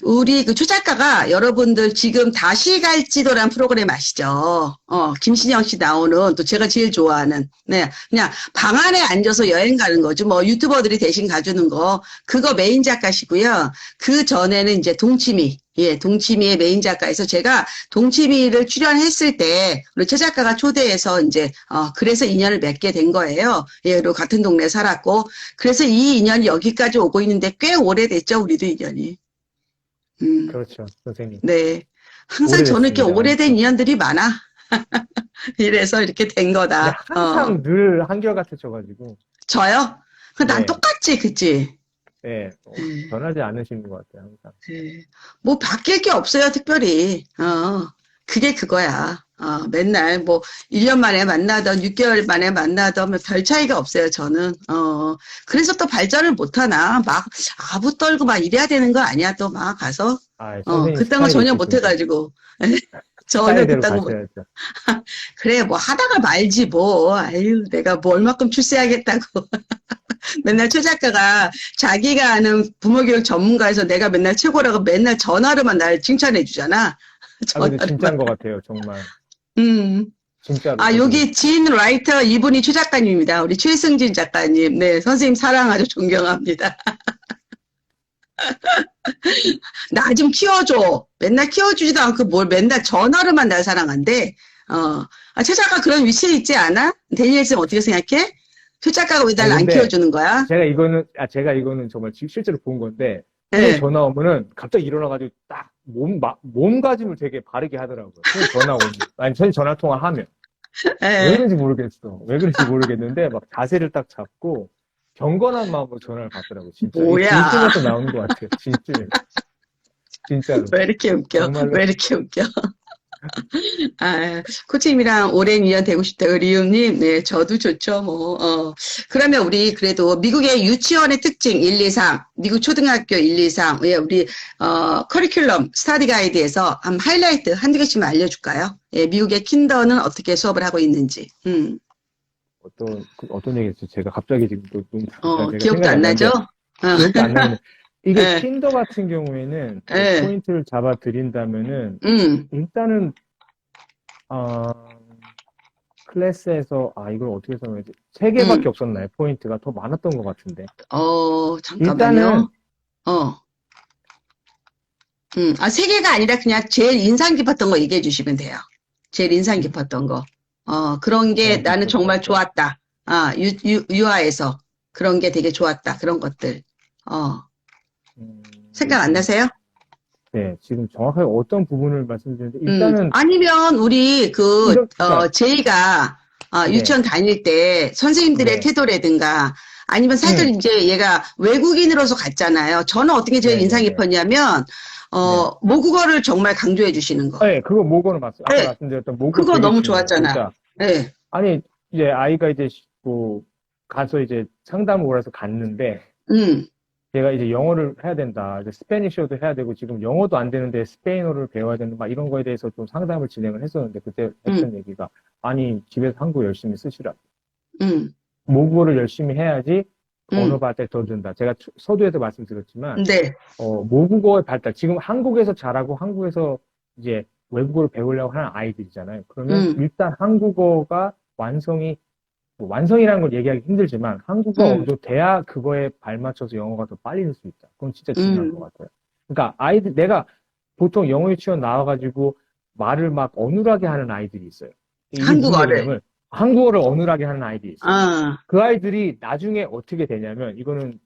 우리 그 초작가가 여러분들 지금 다시 갈지도란 프로그램 아시죠? 김신영 씨 나오는 또 제가 제일 좋아하는, 네, 그냥 방 안에 앉아서 여행 가는 거죠. 뭐 유튜버들이 대신 가주는 거. 그거 메인 작가시고요. 그 전에는 이제 동치미. 예, 동치미의 메인 작가에서 제가 동치미를 출연했을 때 우리 최 작가가 초대해서 이제 그래서 인연을 맺게 된 거예요. 예, 그리고 같은 동네에 살았고 그래서 이 인연이 여기까지 오고 있는데 꽤 오래됐죠, 우리도 인연이. 그렇죠, 선생님. 네, 항상 저는 이렇게 오래된 인연들이 많아. 이래서 이렇게 된 거다. 항상 늘 한결같으셔가지고. 저요? 난 똑같지, 그치? 네, 변하지 않으시는 것 같아요, 항상. 네. 뭐, 바뀔 게 없어요, 특별히. 그게 그거야. 맨날 뭐, 1년 만에 만나던, 6개월 만에 만나던, 별 차이가 없어요, 저는. 그래서 또 발전을 못하나. 막, 아부 떨고 막 이래야 되는 거 아니야, 또 막 가서. 그딴 거 전혀 못해가지고. 전혀 그딴 거 못. 그래, 뭐, 하다가 말지, 뭐. 아유, 내가 뭐, 얼마큼 출세하겠다고. 맨날 최 작가가 자기가 아는 부모교육 전문가에서 내가 맨날 최고라고 맨날 전화로만 날 칭찬해 주잖아. 근데 진짜인 것 같아요, 정말. 진짜로. 여기 진 라이터 이분이 최 작가님입니다. 우리 최승진 작가님. 네, 선생님 사랑하죠. 존경합니다. 나 좀 키워줘. 맨날 키워주지도 않고 뭘 맨날 전화로만 날 사랑한대. 최 작가 그런 위치에 있지 않아? 데니엘 쌤 어떻게 생각해? 최 작가가 왜 날 안 키워주는 거야? 제가 이거는 정말 실제로 본 건데, 전화 오면은 갑자기 일어나가지고 딱 몸가짐을 되게 바르게 하더라고요. 전화 오면. 아니, 전화 통화하면. 왜 그런지 모르겠어. 왜 그런지 모르겠는데, 막 자세를 딱 잡고, 경건한 마음으로 전화를 받더라고요, 진짜. 뭐야. 진심에서 나오는 것 같아요, 진심에. 진짜로. 왜 이렇게 웃겨? 정말로. 왜 이렇게 웃겨? 코치님이랑 오랜 인연 되고 싶다. 리움님, 네, 저도 좋죠, 뭐, 그러면 우리 그래도 미국의 유치원의 특징 1, 2, 3, 미국 초등학교 1, 2, 3, 예, 우리, 커리큘럼 스타디 가이드에서 한 하이라이트 한두 개씩만 알려줄까요? 예, 미국의 킨더는 어떻게 수업을 하고 있는지. 어떤 얘기였죠? 제가 갑자기 지금 너무 기억도 안 나죠? 기억도 안 나는데. 이게 킨더 같은 경우에는 포인트를 잡아 드린다면은 일단은 클래스에서 이걸 어떻게 설명하지? 3개밖에 없었나요? 포인트가 더 많았던 것 같은데. 잠깐만요. 일단은 3개가 아니라 그냥 제일 인상 깊었던 거 얘기해 주시면 돼요. 제일 인상 깊었던 거. 그런 게 나는 정말 좋았다. 유아에서 그런 게 되게 좋았다. 그런 것들. 생각 안 나세요? 네, 지금 정확하게 어떤 부분을 말씀드리는데, 일단은. 아니면, 우리, 제이가, 유치원 다닐 때, 선생님들의 태도라든가, 아니면 사실 이제 얘가 외국인으로서 갔잖아요. 저는 어떻게 제일 인상 깊었냐면, 모국어를 정말 강조해 주시는 거. 네, 그거 모국어는 맞습니다. 아까 말씀드렸던 모국어. 그거 너무 좋았잖아. 그러니까, 네. 아니, 이제 아이가 이제, 가서 이제 상담을 오라서 갔는데, 제가 이제 영어를 해야 된다. 이제 스페니쉬어도 해야 되고, 지금 영어도 안 되는데 스페인어를 배워야 되는, 막 이런 거에 대해서 좀 상담을 진행을 했었는데, 그때 했던 얘기가, 아니, 집에서 한국어 열심히 쓰시라. 음, 모국어를 열심히 해야지 언어 음, 발달이 더 된다. 제가 서두에도 말씀드렸지만, 네, 모국어의 발달, 지금 한국에서 잘하고 한국에서 이제 외국어를 배우려고 하는 아이들이잖아요. 그러면 음, 일단 한국어가 완성이라는 걸 얘기하기 힘들지만 음, 한국어도 돼야 그거에 발맞춰서 영어가 더 빨리 늘 수 있다. 그건 진짜 중요한 것 음. 같아요. 그러니까 내가 보통 영어 유치원 나와가지고 말을 막 어눌하게 하는 아이들이 있어요. 이게 무슨 한국어를, 얘기냐면 한국어를 어눌하게 하는 아이들이 있어요. 아, 그 아이들이 나중에 어떻게 되냐면 이거는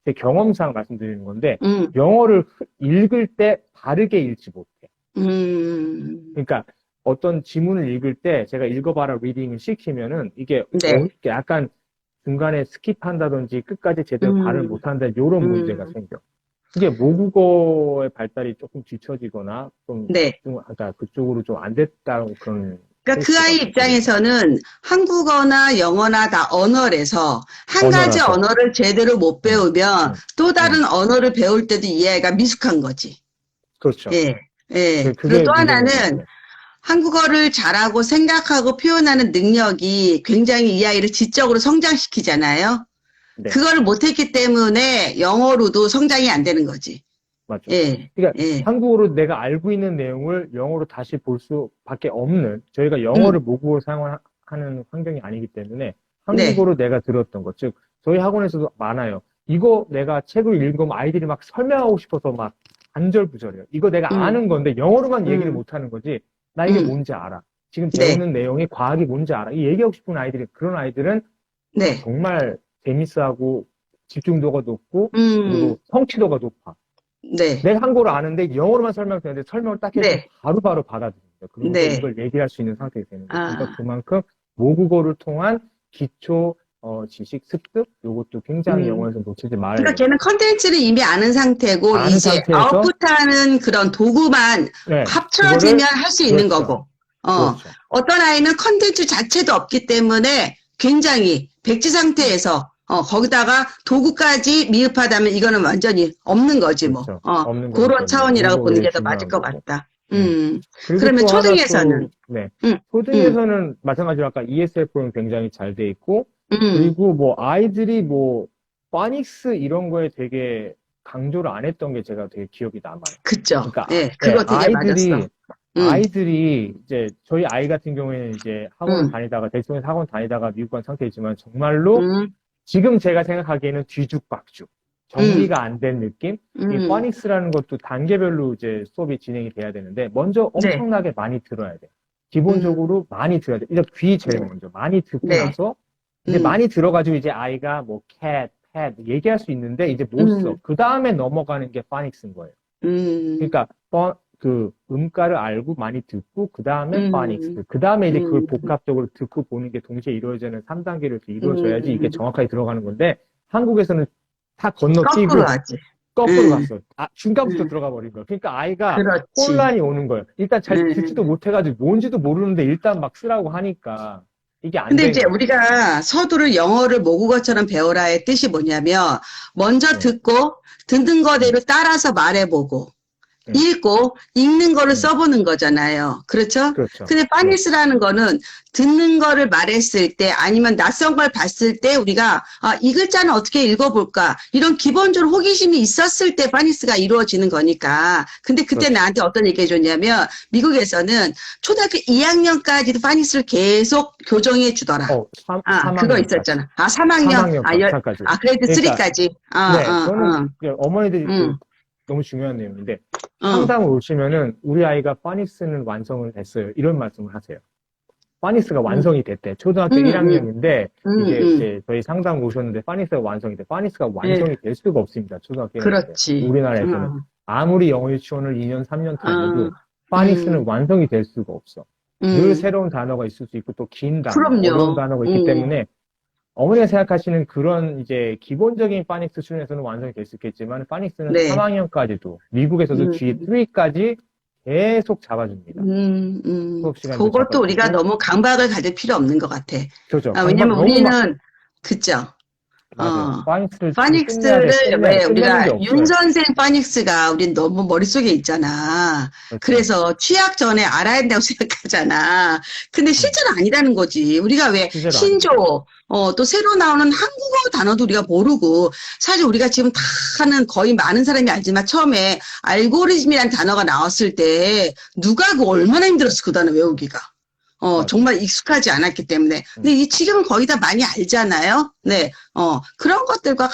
제 경험상 말씀드리는 건데 음, 영어를 읽을 때 바르게 읽지 못해. 음, 그러니까 어떤 지문을 읽을 때 제가 읽어봐라 리딩을 시키면은 이게 네, 약간 중간에 스킵한다든지 끝까지 제대로 발을 음, 못한다 이런 문제가 음, 생겨. 이게 모국어의 발달이 조금 뒤처지거나 좀 네. 아까 그쪽으로 좀 안 됐다고 그런 그러니까 그 케이스가 아이 많거든요. 입장에서는 한국어나 영어나 다 언어라서 한 가지 언어라서. 언어를 제대로 못 음, 배우면 음, 또 음. 다른 언어를 배울 때도 이 아이가 미숙한 거지. 그렇죠. 예, 예. 그리고 그게 또 문제인 것 하나는 같아요. 한국어를 잘하고 생각하고 표현하는 능력이 굉장히 이 아이를 지적으로 성장시키잖아요. 네. 그거를 못했기 때문에 영어로도 성장이 안 되는 거지. 맞죠. 예, 그러니까 예, 한국어로 내가 알고 있는 내용을 영어로 다시 볼 수밖에 없는 저희가 음, 영어를 모국어로 사용하는 환경이 아니기 때문에 네, 한국어로 내가 들었던 것, 즉 저희 학원에서도 많아요. 이거 내가 책을 읽으면 아이들이 막 설명하고 싶어서 막 안절부절해요. 이거 내가 음, 아는 건데 영어로만 얘기를 음, 못 하는 거지. 나 이게 음, 뭔지 알아. 지금 네, 배우는 내용이 과학이 뭔지 알아. 이 얘기하고 싶은 아이들이 그런 아이들은 네, 정말 재밌어하고 집중도가 높고 음, 그리고 성취도가 높아. 네, 내가 한국어를 아는데 영어로만 설명되는데 설명을 딱 해주면 네, 바로바로 받아들입니다. 그러면서 네. 이걸 얘기할 수 있는 상태가 되는 거죠. 그러니까 아, 그만큼 모국어를 통한 기초 지식 습득 요것도 굉장히 음. 영어에서 놓치지 말아야 그러니까 된다. 걔는 컨텐츠를 이미 아는 상태고 아는 이제 상태에서 아웃풋하는 그런 도구만 네 합쳐지면 그거를 할 수 있는 그렇죠, 거고, 그렇죠, 어떤 아이는 컨텐츠 자체도 없기 때문에 굉장히 백지 음, 상태에서 거기다가 도구까지 미흡하다면 이거는 완전히 없는 거지 뭐. 그렇죠. 없는 거기 그런 때문에 차원이라고 모국어가 보는 제일 게 더 맞을 중요한 것 거고. 같다. 음. 그리고 그러면 또 하나 초등에서는, 또, 네. 음, 음, 초등에서는 마찬가지로 아까 ESF는 굉장히 잘 돼 있고, 음, 그리고 뭐 아이들이 뭐, 파닉스 이런 거에 되게 강조를 안 했던 게 제가 되게 기억이 남아요. 그죠. 그러니까, 예, 네, 그거 되게 맞았어. 음, 아이들이 이제 저희 아이 같은 경우에는 이제 학원을 음, 다니다가, 대충해서 학원 다니다가 미국 간 상태이지만 정말로 음, 지금 제가 생각하기에는 뒤죽박죽. 음, 정리가 안 된 느낌? 이 음, 파닉스라는 것도 단계별로 이제 수업이 진행이 돼야 되는데, 먼저 네. 엄청나게 많이 들어야 돼. 음, 기본적으로 많이 들어야 돼. 일단 귀 제일 네, 먼저. 많이 듣고 네, 나서, 이제 음, 많이 들어가지고 이제 아이가 뭐 cat, pet 얘기할 수 있는데, 이제 못 써. 음, 그 다음에 넘어가는 게 파닉스인 거예요. 음, 그러니까, 그 음가를 알고 많이 듣고, 그 다음에 음, 파닉스. 그 다음에 이제 그걸 음, 복합적으로 듣고 보는 게 동시에 이루어지는 3단계로 이루어져야지 이게 음, 정확하게 들어가는 건데, 한국에서는 다 거꾸로 건너뛰고 하지. 거꾸로 음, 갔어. 중간부터 음, 들어가 버린 거야. 그러니까 아이가 그렇지. 혼란이 오는 거예요. 일단 잘 듣지도 음. 못해가지고 뭔지도 모르는데 일단 막 쓰라고 하니까 이게 안 근데 되는 이제 거죠. 우리가 서두를 영어를 모국어처럼 배우라의 뜻이 뭐냐면, 먼저 네. 듣고, 듣는 음, 거대로 따라서 말해보고, 음, 읽고 읽는 거를 음. 써보는 거잖아요. 그렇죠? 그렇죠. 근데 네. 파니스라는 거는 듣는 거를 말했을 때 아니면 낯선 걸 봤을 때 우리가 이 글자는 어떻게 읽어볼까 이런 기본적으로 호기심이 있었을 때 파니스가 이루어지는 거니까. 근데 그때 그렇죠. 나한테 어떤 얘기 해줬냐면 미국에서는 초등학교 2학년까지도 파니스를 계속 교정해 주더라. 그거 3학년까지. 있었잖아. 3학년, 3학년까지. 그레이드 그러니까 3까지. 네, 저는 어머니들이 음, 너무 중요한 내용인데 음, 상담을 오시면은 우리 아이가 파닉스는 완성을 했어요. 이런 말씀을 하세요. 파닉스가 음, 완성이 됐대. 초등학교 음, 음, 1학년인데 음, 이제 저희 상담 오셨는데 파닉스가 완성이 돼. 파닉스가 예. 완성이 될 수가 없습니다. 초등학교 1학년 때. 그렇지. 우리나라에서는 아무리 영어 유치원을 2년, 3년 다녀도 어, 파닉스는 음, 완성이 될 수가 없어. 늘 음, 새로운 단어가 있을 수 있고 또 긴 단어, 어려운 그럼요. 단어가 있기 때문에 어머니가 생각하시는 그런 이제 기본적인 파닉스 수준에서는 완성이 될 수 있겠지만 파닉스는 네. 3학년까지도 미국에서도 음, G3까지 계속 잡아줍니다. 수업 시간도 그것도 우리가 잡아주고 너무 강박을 가질 필요 없는 것 같아. 그죠. 왜냐면 너무 막 우리는, 그죠. 맞아요. 파닉스를 파닉스를 왜 끝내는 우리가 게 없어요. 윤 선생 파닉스가 우린 너무 머릿속에 있잖아. 그렇죠. 그래서 취약 전에 알아야 된다고 생각하잖아. 근데 실제로 아니라는 거지. 우리가 왜 실제로 신조, 또 새로 나오는 한국어 단어도 우리가 모르고, 사실 우리가 지금 다 하는 거의 많은 사람이 알지만 처음에 알고리즘이라는 단어가 나왔을 때 누가 그 얼마나 힘들었어, 그 단어 외우기가. 맞아요. 정말 익숙하지 않았기 때문에. 근데 지금은 거의 다 많이 알잖아요. 네, 그런 것들과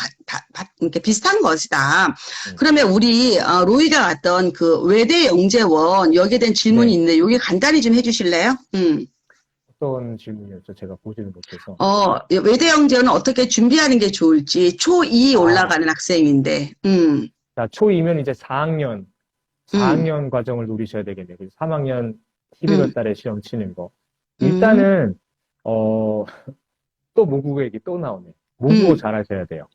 이렇게 비슷한 것이다. 그러면 우리, 로이가 갔던 그 외대 영재원, 여기에 대한 질문이 네. 있는데, 여기 간단히 좀 해주실래요? 어떤 질문이었죠? 제가 보지는 못해서. 외대 영재원은 어떻게 준비하는 게 좋을지, 초2 올라가는 학생인데, 자, 초2면 이제 4학년 과정을 노리셔야 되겠네요. 그래서 3학년 11월 달에 시험 치는 거. 일단은, 또 모국어 얘기 또 나오네. 모국어 잘하셔야 돼요.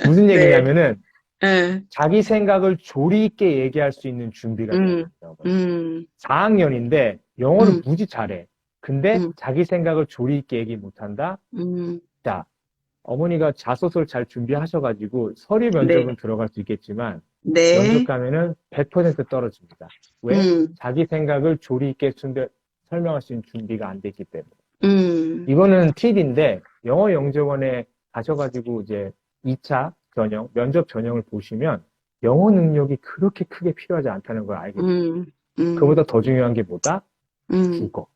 무슨 얘기냐면은, 네. 자기 생각을 조리 있게 얘기할 수 있는 준비가 돼요. 4학년인데, 영어를 무지 잘해. 근데 자기 생각을 조리 있게 얘기 못한다? 자, 어머니가 자소서를 잘 준비하셔가지고 서류 면접은 들어갈 수 있겠지만 네. 면접 가면은 100% 떨어집니다. 왜? 자기 생각을 조리 있게 설명할 수 있는 준비가 안 됐기 때문에. 이거는 팁인데 영어 영재원에 가셔가지고 이제 2차 전형, 면접 전형을 보시면 영어 능력이 그렇게 크게 필요하지 않다는 걸 알게 됩니다. 그보다 더 중요한 게 뭐다? 국어.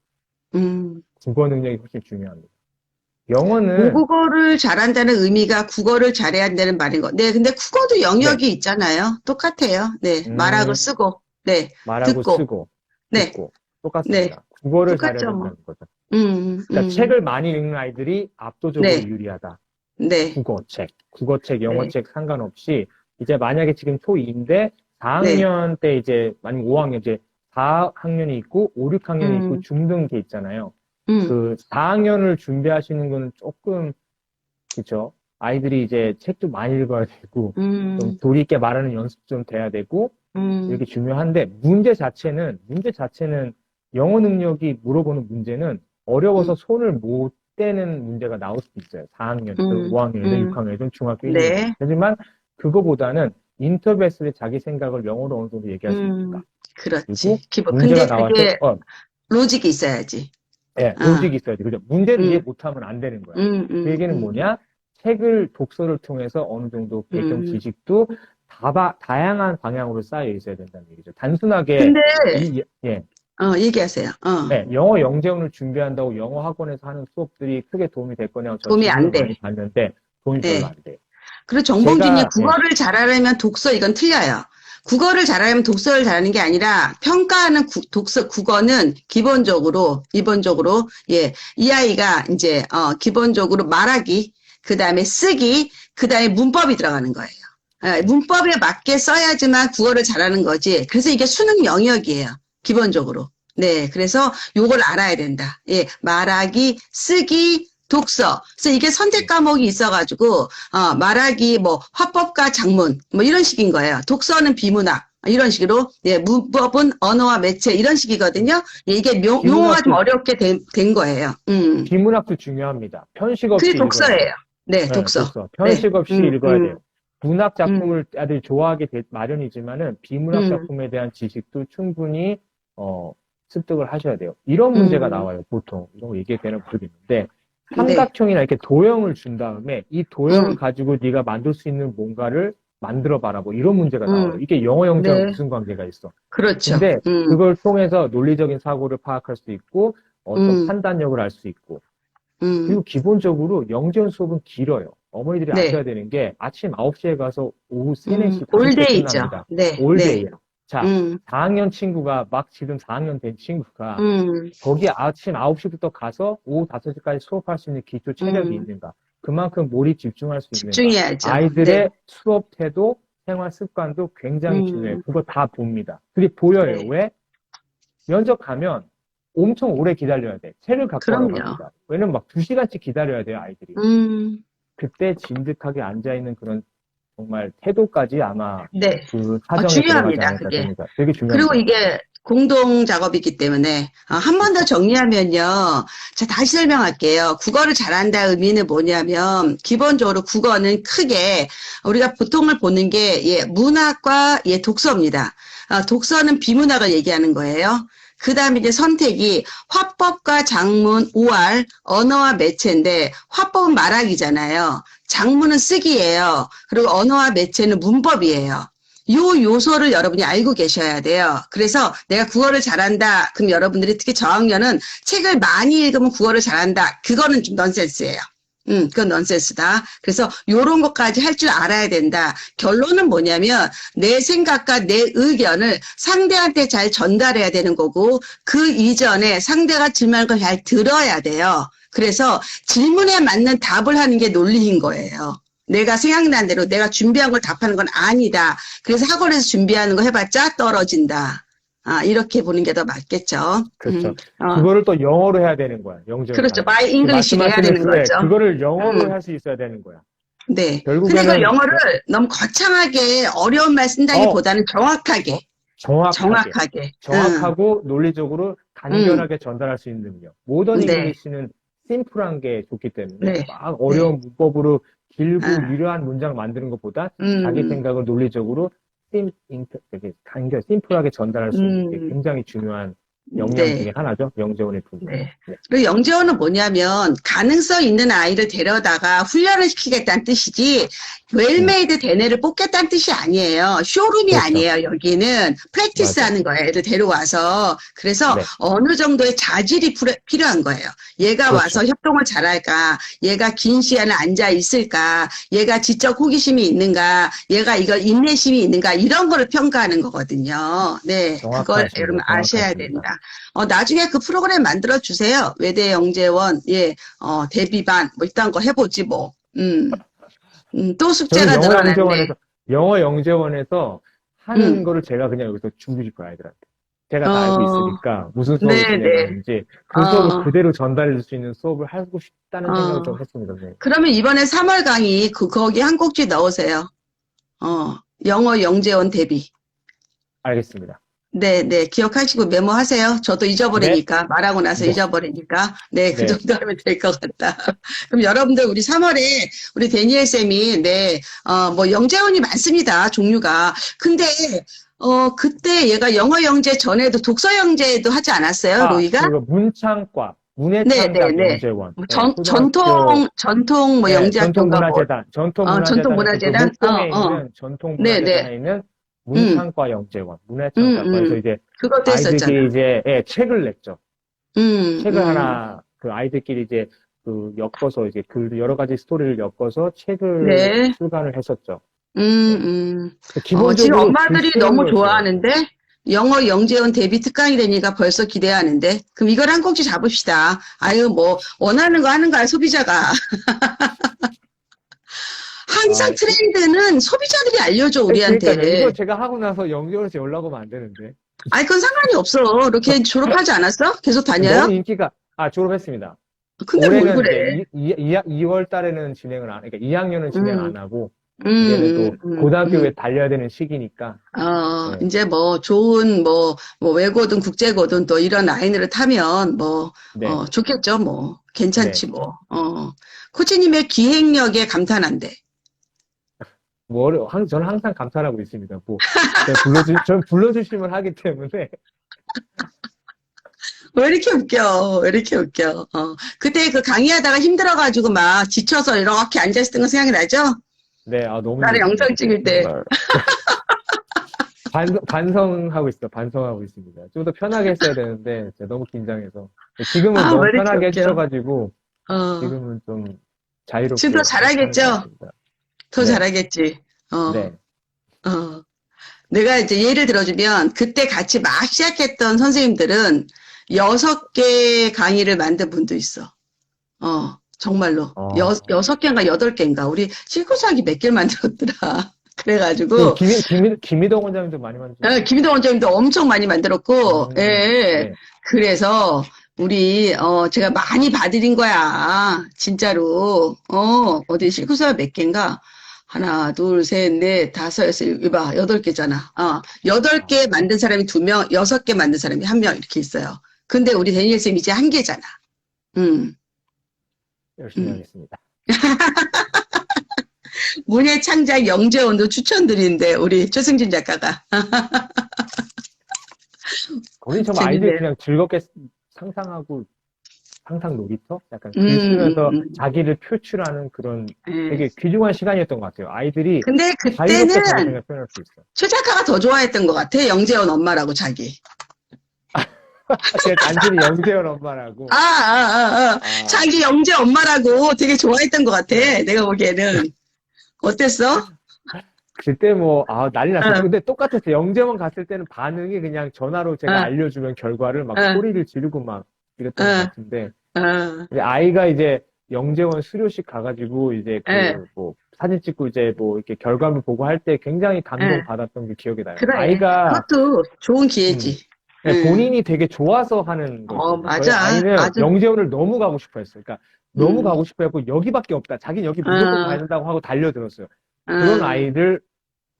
국어 능력이 훨씬 중요합니다. 영어는 모국어를 잘한다는 의미가 국어를 잘해야 한다는 말인 거. 네, 근데 국어도 영역이 있잖아요. 똑같아요. 네, 말하고 쓰고, 네, 말하고 듣고, 쓰고, 네, 듣고 똑같습니다. 네, 국어를 잘해야 똑같죠, 뭐. 된다는 거죠. 그러니까 책을 많이 읽는 아이들이 압도적으로 네. 유리하다. 네, 국어책, 영어책 상관없이 이제 만약에 지금 초2인데 4학년 때 이제 만약 5학년 이제 4학년이 있고 5, 6학년이 있고 중등 게 있잖아요. 그 4학년을 준비하시는 거는 조금 그렇죠. 아이들이 이제 책도 많이 읽어야 되고 좀 도리 있게 말하는 연습 좀 돼야 되고 이렇게 중요한데 문제 자체는 영어 능력이 물어보는 문제는 어려워서 손을 못 대는 문제가 나올 수도 있어요. 4학년이든 5학년이든 6학년이든 중학교 1, 2학년. 하지만 그거보다는 인터뷰 했을 때 자기 생각을 영어로 어느 정도 얘기할 수 있을까. 그렇지. 그리고 문제가 근데 나왔을 그게 때 로직이 있어야지. 네, 로직이 있어야지. 그죠? 문제를 이해 못하면 안 되는 거야. 그 얘기는 뭐냐? 독서를 통해서 어느 정도 배경 지식도 다양한 방향으로 쌓여 있어야 된다는 얘기죠. 단순하게. 근데, 예. 얘기하세요. 네, 영어 영재원을 준비한다고 영어 학원에서 하는 수업들이 크게 도움이 될 거냐고 도움이 안 돼. 많이 봤는데 도움이 별로 안 돼요. 그리고 정봉준이 국어를 잘하려면 독서 이건 틀려요. 국어를 잘하려면 독서를 잘하는 게 아니라 평가하는 국어는 기본적으로 이 아이가 이제 기본적으로 말하기, 그다음에 쓰기, 그다음에 문법이 들어가는 거예요. 문법에 맞게 써야지만 국어를 잘하는 거지. 그래서 이게 수능 영역이에요. 기본적으로. 네, 그래서 요걸 알아야 된다. 예, 말하기, 쓰기, 독서. 그래서 이게 선택 과목이 있어가지고, 말하기, 화법과 작문, 이런 식인 거예요. 독서는 비문학, 이런 식으로, 예, 문법은 언어와 매체, 이런 식이거든요. 예, 이게 용어가 좀 어렵게 된 거예요. 비문학도 중요합니다. 편식 없이 그게 독서예요. 네, 독서. 편식 없이 읽어야 돼요. 문학 작품을 아들이 좋아하게 마련이지만은 비문학 작품에 대한 지식도 충분히, 습득을 하셔야 돼요. 이런 문제가 나와요, 보통. 이런 거 얘기되는 분들이 있는데, 삼각형이나 이렇게 도형을 준 다음에 이 도형을 가지고 네가 만들 수 있는 뭔가를 만들어 봐라. 이런 문제가 나와요. 이게 영어 영재와 무슨 관계가 있어? 그렇죠. 근데 그걸 통해서 논리적인 사고를 파악할 수 있고 어떤 판단력을 알 수 있고 그리고 기본적으로 영재원 수업은 길어요. 어머니들이 아셔야 되는 게 아침 9시에 가서 오후 3, 4시, 5시에 끝납니다. 올데이예요. 자, 4학년 친구가 막 지금 4학년 된 친구가 거기 아침 9시부터 가서 오후 5시까지 수업할 수 있는 기초 체력이 있는가? 그만큼 몰입 집중할 수 있는가? 집중해야죠. 아이들의 수업 태도, 생활 습관도 굉장히 중요해요. 그거 다 봅니다. 그게 보여요. 왜? 면접 가면 엄청 오래 기다려야 돼. 책을 갖고 와라고 합니다. 왜냐면 막 2시간씩 기다려야 돼요, 아이들이. 그때 진득하게 앉아있는 그런 정말 태도까지 아마 그 사정에 중요합니다, 들어가지 않을까 그게. 됩니다. 되게 중요합니다. 그리고 이게 공동 작업이기 때문에 한 번 더 정리하면요. 자, 다시 설명할게요. 국어를 잘한다 의미는 뭐냐면 기본적으로 국어는 크게 우리가 보통을 보는 게 문학과 독서입니다. 독서는 비문학을 얘기하는 거예요. 그 다음에 이제 선택이 화법과 작문, 오할, 언어와 매체인데 화법은 말하기잖아요. 작문은 쓰기예요. 그리고 언어와 매체는 문법이에요. 요 요소를 여러분이 알고 계셔야 돼요. 그래서 내가 국어를 잘한다. 그럼 여러분들이 특히 저학년은 책을 많이 읽으면 국어를 잘한다. 그거는 좀 넌센스예요. 그건 넌센스다. 그래서 요런 것까지 할 줄 알아야 된다. 결론은 뭐냐면 내 생각과 내 의견을 상대한테 잘 전달해야 되는 거고 그 이전에 상대가 질문하는 걸 잘 들어야 돼요. 그래서 질문에 맞는 답을 하는 게 논리인 거예요. 내가 생각난 대로 내가 준비한 걸 답하는 건 아니다. 그래서 학원에서 준비하는 거 해봤자 떨어진다. 이렇게 보는 게 더 맞겠죠. 그렇죠. 그거를 또 영어로 해야 되는 거야. 영재로. 그렇죠. 마이 잉글리시를 해야 되는 거죠. 그거를 영어로 할 수 있어야 되는 거야. 네. 결국에는 근데 그 영어를 너무 거창하게 어려운 말 쓴다기보다는 정확하게. 정확하고 논리적으로 간결하게 전달할 수 있는 능력. 모던 네. 잉글리시는 심플한 게 좋기 때문에 네. 막 어려운 문법으로 길고 유려한 문장을 만드는 것보다 자기 생각을 논리적으로 심플하게 전달할 수 있는 게 굉장히 중요한 역량 중에 하나죠. 영재원의 분야. 네. 그리고 영재원은 뭐냐면 가능성 있는 아이를 데려다가 훈련을 시키겠다는 뜻이지 웰메이드 대뇌를 뽑겠다는 뜻이 아니에요. 쇼룸이 그렇죠. 아니에요. 여기는 프랙티스 하는 거예요. 애들 데려와서. 그래서 어느 정도의 자질이 필요한 거예요. 얘가 와서 협동을 잘할까? 얘가 긴 시간을 앉아 있을까? 얘가 지적 호기심이 있는가? 얘가 이걸 인내심이 있는가? 이런 거를 평가하는 거거든요. 네. 그걸 여러분 아셔야 된다. 나중에 그 프로그램 만들어 주세요. 외대 영재원, 대비반, 이딴 거 해보지 뭐. 또 숙제가 늘어났네. 영어 영재원에서 하는 거를 제가 그냥 여기서 준비해 줄 거야, 아이들한테. 제가 다 알고 있으니까 무슨 수업을 진행하는지 그 수업을 그대로 전달해 줄 수 있는 수업을 하고 싶다는 생각을 좀 했습니다. 네. 그러면 이번에 3월 강의 거기 한 꼭지 넣으세요. 영어 영재원 대비. 알겠습니다. 네, 기억하시고 메모하세요. 저도 잊어버리니까, 말하고 나서 잊어버리니까. 네, 그 정도 하면 될 것 같다. 그럼 여러분들, 우리 3월에, 우리 데니엘 쌤이, 영재원이 많습니다, 종류가. 근데, 그때 얘가 영어 영재 전에도 독서 영재도 하지 않았어요, 로이가? 문창과, 문해창작 영재원. 전통 영재학교인가 전통문화재단. 전통문화재단에 있는 문창과 영재원, 문해창작과에서 이제 그것도 아이들끼리 했었잖아. 이제 책을 냈죠. 책을 하나 그 아이들끼리 이제 엮어서 이제 여러 가지 스토리를 엮어서 책을 출간을 했었죠. 기본적으로 지금 엄마들이 너무 좋아하는데 영어 영재원 데뷔 특강이 되니까 벌써 기대하는데 그럼 이걸 한 꼭지 잡읍시다. 원하는 거 하는 거야 소비자가. 항상 트렌드는 소비자들이 알려줘, 우리한테. 그러니까요. 이거 제가 하고 나서 영재원에서 연락 오면 안 되는데. 그건 상관이 없어. 이렇게 졸업하지 않았어? 계속 다녀요? 너무 인기가, 졸업했습니다. 근데 올해는 뭘 그래. 2월 달에는 그러니까 2학년은 진행 안 하고, 이제는 또 고등학교에 달려야 되는 시기니까. 이제 좋은, 외고든 국제고든 또 이런 라인을 타면, 좋겠죠, 괜찮지, 코치님의 기획력에 감탄한대. 저는 항상 감탄하고 있습니다. 전 불러주시면 하기 때문에. 왜 이렇게 웃겨. 그때 그 강의하다가 힘들어가지고 막 지쳐서 이렇게 앉아있었던 거 생각이 나죠? 네, 너무. 나를 영상 찍을 때. 반성하고 있습니다. 좀 더 편하게 했어야 되는데, 제가 너무 긴장해서. 지금은 너무 편하게 해주셔가지고, 지금은 좀 자유롭게. 지금 더 잘하겠죠? 더 잘하겠지. 네. 내가 이제 예를 들어주면, 그때 같이 막 시작했던 선생님들은 6개 강의를 만든 분도 있어. 정말로. 6개인가 8개인가. 우리 실코사기 몇 개를 만들었더라. 그래가지고. 김희동 원장님도 많이 만들었고. 김희동 원장님도 엄청 많이 만들었고, 네. 그래서, 제가 많이 봐드린 거야. 진짜로. 어디 실코사 몇 개인가? 하나, 둘, 셋, 넷, 다섯, 여섯, 일곱, 봐. 8개잖아. 8개 만든 사람이 2명, 6개 만든 사람이 1명 이렇게 있어요. 근데 우리 데니엘 쌤 이제 1개잖아. 열심히 음. 하겠습니다. 문예 창작 영재원도 추천드리는데 우리 최승진 작가가. 거긴 정말 재밌네요. 아이들이 그냥 즐겁게 상상하고 상상 놀이터? 약간 글 음, 쓰면서 자기를 표출하는 그런 예. 되게 귀중한 시간이었던 것 같아요. 아이들이 근데 자유롭게 그때는 자기생각 표현할 수 있어요. 최 작가가 더 좋아했던 것 같아. 영재원 엄마라고 자기. 제가 단순히 영재현 엄마라고. 자기 영재 엄마라고 되게 좋아했던 것 같아. 내가 보기에는. 어땠어? 그때 뭐, 난리 났어요. 어. 근데 똑같았어요. 영재원 갔을 때는 반응이 그냥 전화로 제가 어. 알려주면 결과를 막 어. 소리를 지르고 막 이랬던 것 같은데, 근데 아이가 이제 영재원 수료식 가가지고 이제 뭐 사진 찍고 이제 뭐 이렇게 결과물 보고 할 때 굉장히 감동받았던 게 기억이 나요. 그래. 아이가 그것도 좋은 기회지. 네, 본인이 되게 좋아서 하는 거죠. 맞아. 저희 아이는 아주. 영재원을 너무 가고 싶어 했어요. 그러니까 너무 가고 싶어 했고 여기밖에 없다. 자기는 여기 무조건 가야 된다고 하고 달려들었어요. 그런 아이들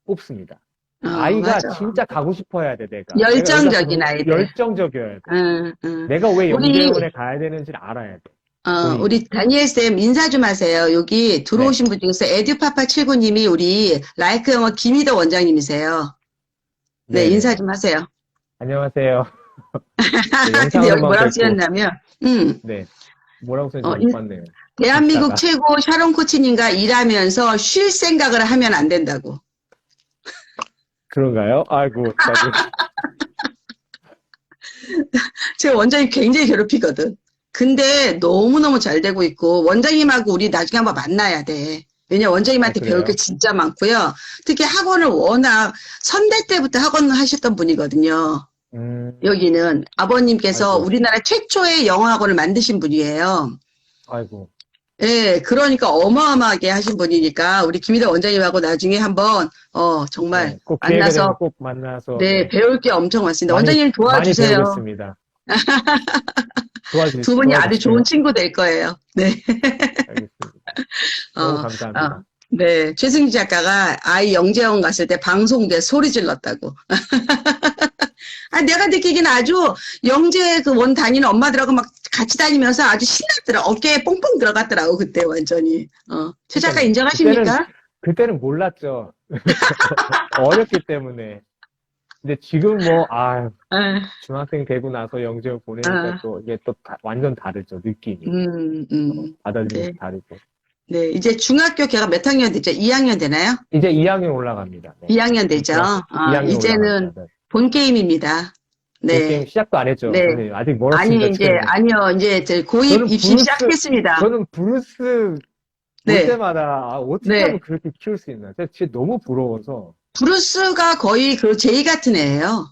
뽑습니다. 아이가 맞아. 진짜 가고 싶어 해야 돼, 내가. 열정적인 내가 아이들. 열정적이어야 돼. 내가 왜 우리- 영재원에 가야 되는지를 알아야 돼. 우리 다니엘쌤 인사 좀 하세요. 여기 들어오신 분 중에서 에듀파파79님이 우리 라이크 영어 김희덕 원장님이세요. 네, 인사 좀 하세요. 안녕하세요. 근데 여기 뭐라고 뵙고. 쓰였냐면, 네. 뭐라고 썼는지 못 봤네요. 대한민국 이따가. 최고 샤론 코치님과 일하면서 쉴 생각을 하면 안 된다고. 그런가요? 아이고, 나도. 제 원장님 굉장히 괴롭히거든. 근데 너무너무 잘 되고 있고, 원장님하고 우리 나중에 한번 만나야 돼. 왜냐, 원장님한테 그래요? 배울 게 진짜 많고요. 특히 학원을 워낙 선대 때부터 학원을 하셨던 분이거든요. 여기는 아버님께서 아이고. 우리나라 최초의 영어학원을 만드신 분이에요. 아이고. 예, 그러니까 어마어마하게 하신 분이니까 우리 김희덕 원장님하고 나중에 한번 정말 네, 꼭 기회가 되면 만나서 꼭 만나서. 네, 배울 게 엄청 많습니다. 많이- 원장님 도와주세요. 많이 배우겠습니다. 도와주세요. 두 분이 아주 좋은 친구 될 거예요. 네. 알겠습니다. 너무 감사합니다. 네, 최승기 작가가 아이 영재원 갔을 때 방송국에 소리 질렀다고. 내가 느끼기는 아주 영재 그 원 다니는 엄마들하고 막 같이 다니면서 아주 신났더라. 어깨에 뽕뽕 들어갔더라고, 그때 완전히. 최 작가 인정하십니까? 그때는 몰랐죠. 어렸기 때문에. 근데 지금 뭐, 중학생 되고 나서 영재원 보내니까 또 이게 또 완전 다르죠, 느낌이. 받아들이는 네. 다르고. 네, 이제 중학교 걔가 몇 학년 되죠? 2학년 되나요? 이제 2학년 올라갑니다. 네. 2학년 되죠? 2학년 이제는 올라갑니다. 본 게임입니다. 네. 게임 시작도 안 했죠. 네. 선생님. 아직 멀었습니다. 아니요, 이제 저 고입 저는 입시 시작했습니다. 저는 브루스 볼 네. 때마다 어떻게 네. 하면 그렇게 키울 수 있나. 제가 진짜 너무 부러워서. 브루스가 거의 그 제이 같은 애예요.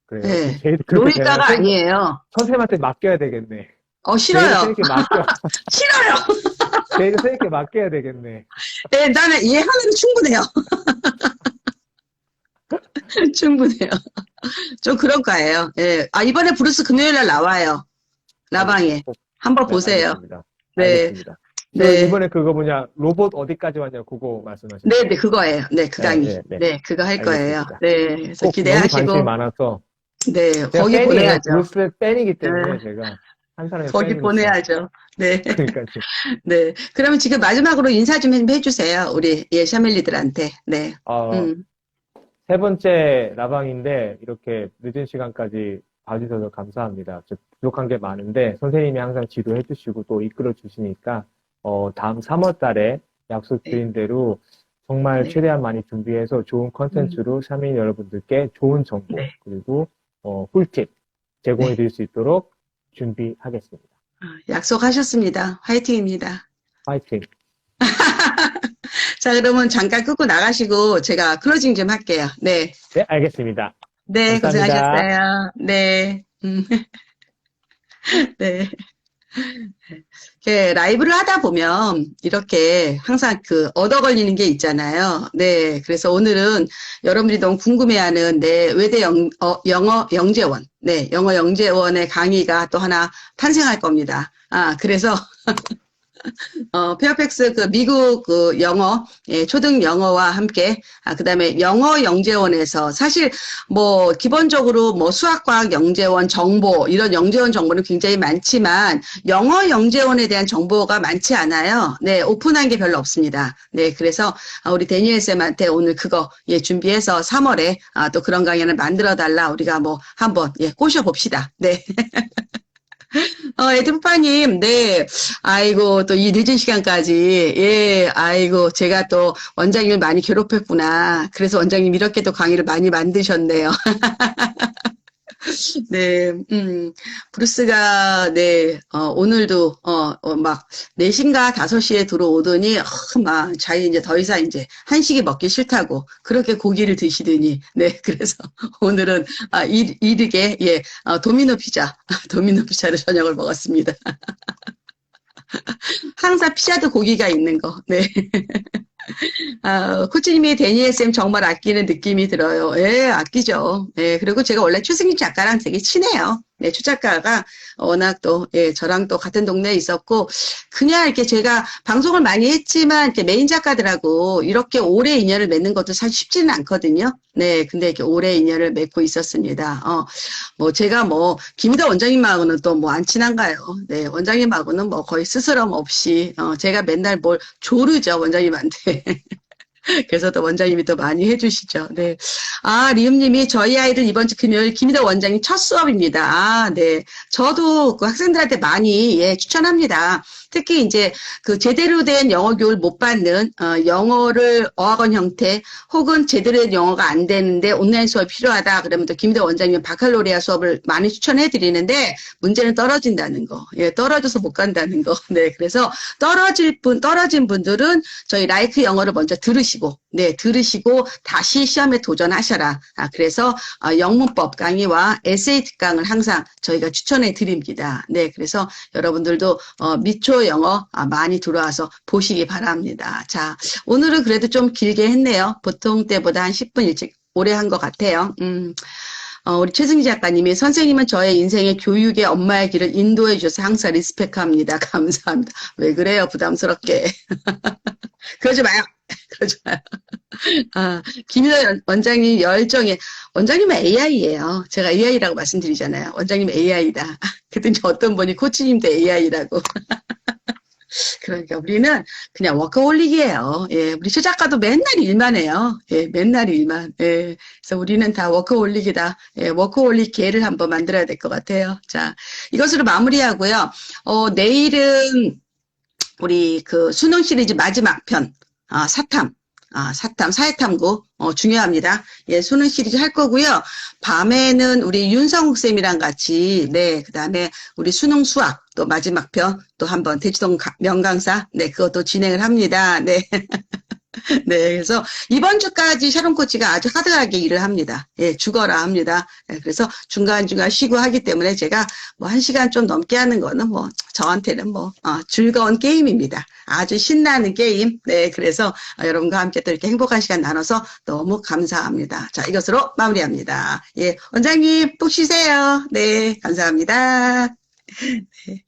그래요. 네. 그렇게 놀이과가 되면 아니에요. 선생님한테 맡겨야 되겠네. 싫어요. 선생님께 맡겨. 싫어요. 선생님께 맡겨야 되겠네. 네, 나는 얘 하나는 충분해요. 충분해요. 좀 그런 과예요. 예. 이번에 브루스 금요일 날 나와요. 라방에. 한번 보세요. 알겠습니다. 네. 알겠습니다. 네. 이번에 그거 로봇 어디까지 왔냐, 그거 말씀하시는 네, 그거예요. 네, 그 강의. 네, 네, 네. 그거 할 거예요. 알겠습니다. 네, 그래서 너무 기대하시고. 관심이 많아서. 네, 제가 거기 팬이에요. 보내야죠. 브루스의 팬이기 때문에 제가 한 사람의 거기 팬이니까. 보내야죠. 네. 그러니까 네. 그러면 지금 마지막으로 인사 좀 해주세요. 우리 샤멜리들한테. 네. 세 번째 라방인데 이렇게 늦은 시간까지 봐주셔서 감사합니다. 부족한 게 많은데 선생님이 항상 지도해 주시고 또 이끌어 주시니까 다음 3월 달에 약속드린 대로 정말 네. 최대한 많이 준비해서 좋은 컨텐츠로 샤민 여러분들께 좋은 정보 그리고 꿀팁 제공해 드릴 수 있도록 준비하겠습니다. 약속하셨습니다. 화이팅입니다. 파이팅! 자, 그러면 잠깐 끄고 나가시고 제가 클로징 좀 할게요. 네. 네, 알겠습니다. 네, 감사합니다. 고생하셨어요. 네. 네. 이렇게 라이브를 하다 보면 이렇게 항상 얻어 걸리는 게 있잖아요. 네. 그래서 오늘은 여러분들이 너무 궁금해하는 외대 영어 영재원. 네. 영어 영재원의 강의가 또 하나 탄생할 겁니다. 그래서 페어팩스 그 미국 그 영어, 예, 초등 영어와 함께, 그다음에 영어 영재원에서 사실 뭐 기본적으로 뭐 수학, 과학 영재원 정보, 이런 영재원 정보는 굉장히 많지만 영어 영재원에 대한 정보가 많지 않아요. 네, 오픈한 게 별로 없습니다. 네, 그래서 우리 데니엘 쌤한테 오늘 그거 예, 준비해서 3월에 또 그런 강연을 만들어 달라 우리가 뭐 한번 예, 꼬셔 봅시다. 네. 에드파님, 네. 아이고, 또 이 늦은 시간까지. 예, 아이고, 제가 또 원장님을 많이 괴롭혔구나. 그래서 원장님 이렇게 또 강의를 많이 만드셨네요. 네, 브루스가, 네, 오늘도, 막, 4시인가 5시에 들어오더니, 막, 자기 이제 더 이상 이제 한식이 먹기 싫다고, 그렇게 고기를 드시더니, 네, 그래서 오늘은, 이르게, 예, 도미노 피자, 도미노 피자를 저녁을 먹었습니다. 항상 피자도 고기가 있는 거, 네. 코치님이 데니엘 쌤 정말 아끼는 느낌이 들어요. 예, 아끼죠. 예, 그리고 제가 원래 최승희 작가랑 되게 친해요. 네, 최 작가가 워낙 또, 예, 저랑 또 같은 동네에 있었고, 그냥 이렇게 제가 방송을 많이 했지만, 이렇게 메인 작가들하고 이렇게 오래 인연을 맺는 것도 사실 쉽지는 않거든요. 네, 근데 이렇게 오래 인연을 맺고 있었습니다. 뭐, 제가 뭐, 김희다 원장님하고는 또 뭐 안 친한가요? 네, 원장님하고는 뭐 거의 스스럼 없이, 제가 맨날 뭘 조르죠, 원장님한테. 그래서 또 원장님이 또 많이 해주시죠. 네. 리음님이 저희 아이들 이번 주 금요일 김희덕 원장님 첫 수업입니다. 네. 저도 그 학생들한테 많이, 예, 추천합니다. 특히 이제 그 제대로 된 영어 교육을 못 받는, 영어를 어학원 형태 혹은 제대로 된 영어가 안 되는데 온라인 수업이 필요하다. 그러면 또 김희덕 원장님 바칼로레아 수업을 많이 추천해 드리는데 문제는 떨어진다는 거. 예, 떨어져서 못 간다는 거. 네. 그래서 떨어진 분들은 저희 라이크 영어를 먼저 들으시고, 네, 들으시고 다시 시험에 도전하셔라. 그래서 영문법 강의와 에세이 특강을 항상 저희가 추천해 드립니다. 네, 그래서 여러분들도 미초 영어 많이 들어와서 보시기 바랍니다. 자, 오늘은 그래도 좀 길게 했네요. 보통 때보다 한 10분 일찍 오래 한 것 같아요. 우리 최승희 작가님이 선생님은 저의 인생의 교육의 엄마의 길을 인도해 주셔서 항상 리스펙합니다. 감사합니다. 왜 그래요? 부담스럽게. 그러지 마요. 그러지 마요. 김희덕 원장님 열정에, 원장님은 AI예요. 제가 AI라고 말씀드리잖아요. 원장님 AI다. 그랬더니 어떤 분이 코치님도 AI라고. 그러니까 우리는 그냥 워커홀릭이에요. 예, 우리 최 작가도 맨날 일만 해요. 예, 맨날 일만. 예, 그래서 우리는 다 워커홀릭이다. 예, 워커홀릭 계를 한번 만들어야 될 것 같아요. 자, 이것으로 마무리하고요. 내일은 우리 그 수능 시리즈 마지막 편, 사회탐구, 중요합니다. 예, 수능 시리즈 할 거고요. 밤에는 우리 윤성욱 쌤이랑 같이, 네, 그 다음에 우리 수능 수학, 또 마지막 편, 또 한번 대치동 명강사, 네, 그것도 진행을 합니다. 네. 네, 그래서 이번 주까지 샤론 코치가 아주 하드하게 일을 합니다. 예, 죽어라 합니다. 예, 그래서 중간중간 쉬고 하기 때문에 제가 뭐 1시간 좀 넘게 하는 거는 뭐 저한테는 뭐 즐거운 게임입니다. 아주 신나는 게임. 네, 그래서 여러분과 함께 또 이렇게 행복한 시간 나눠서 너무 감사합니다. 자, 이것으로 마무리합니다. 예, 원장님 푹 쉬세요. 네, 감사합니다. 네.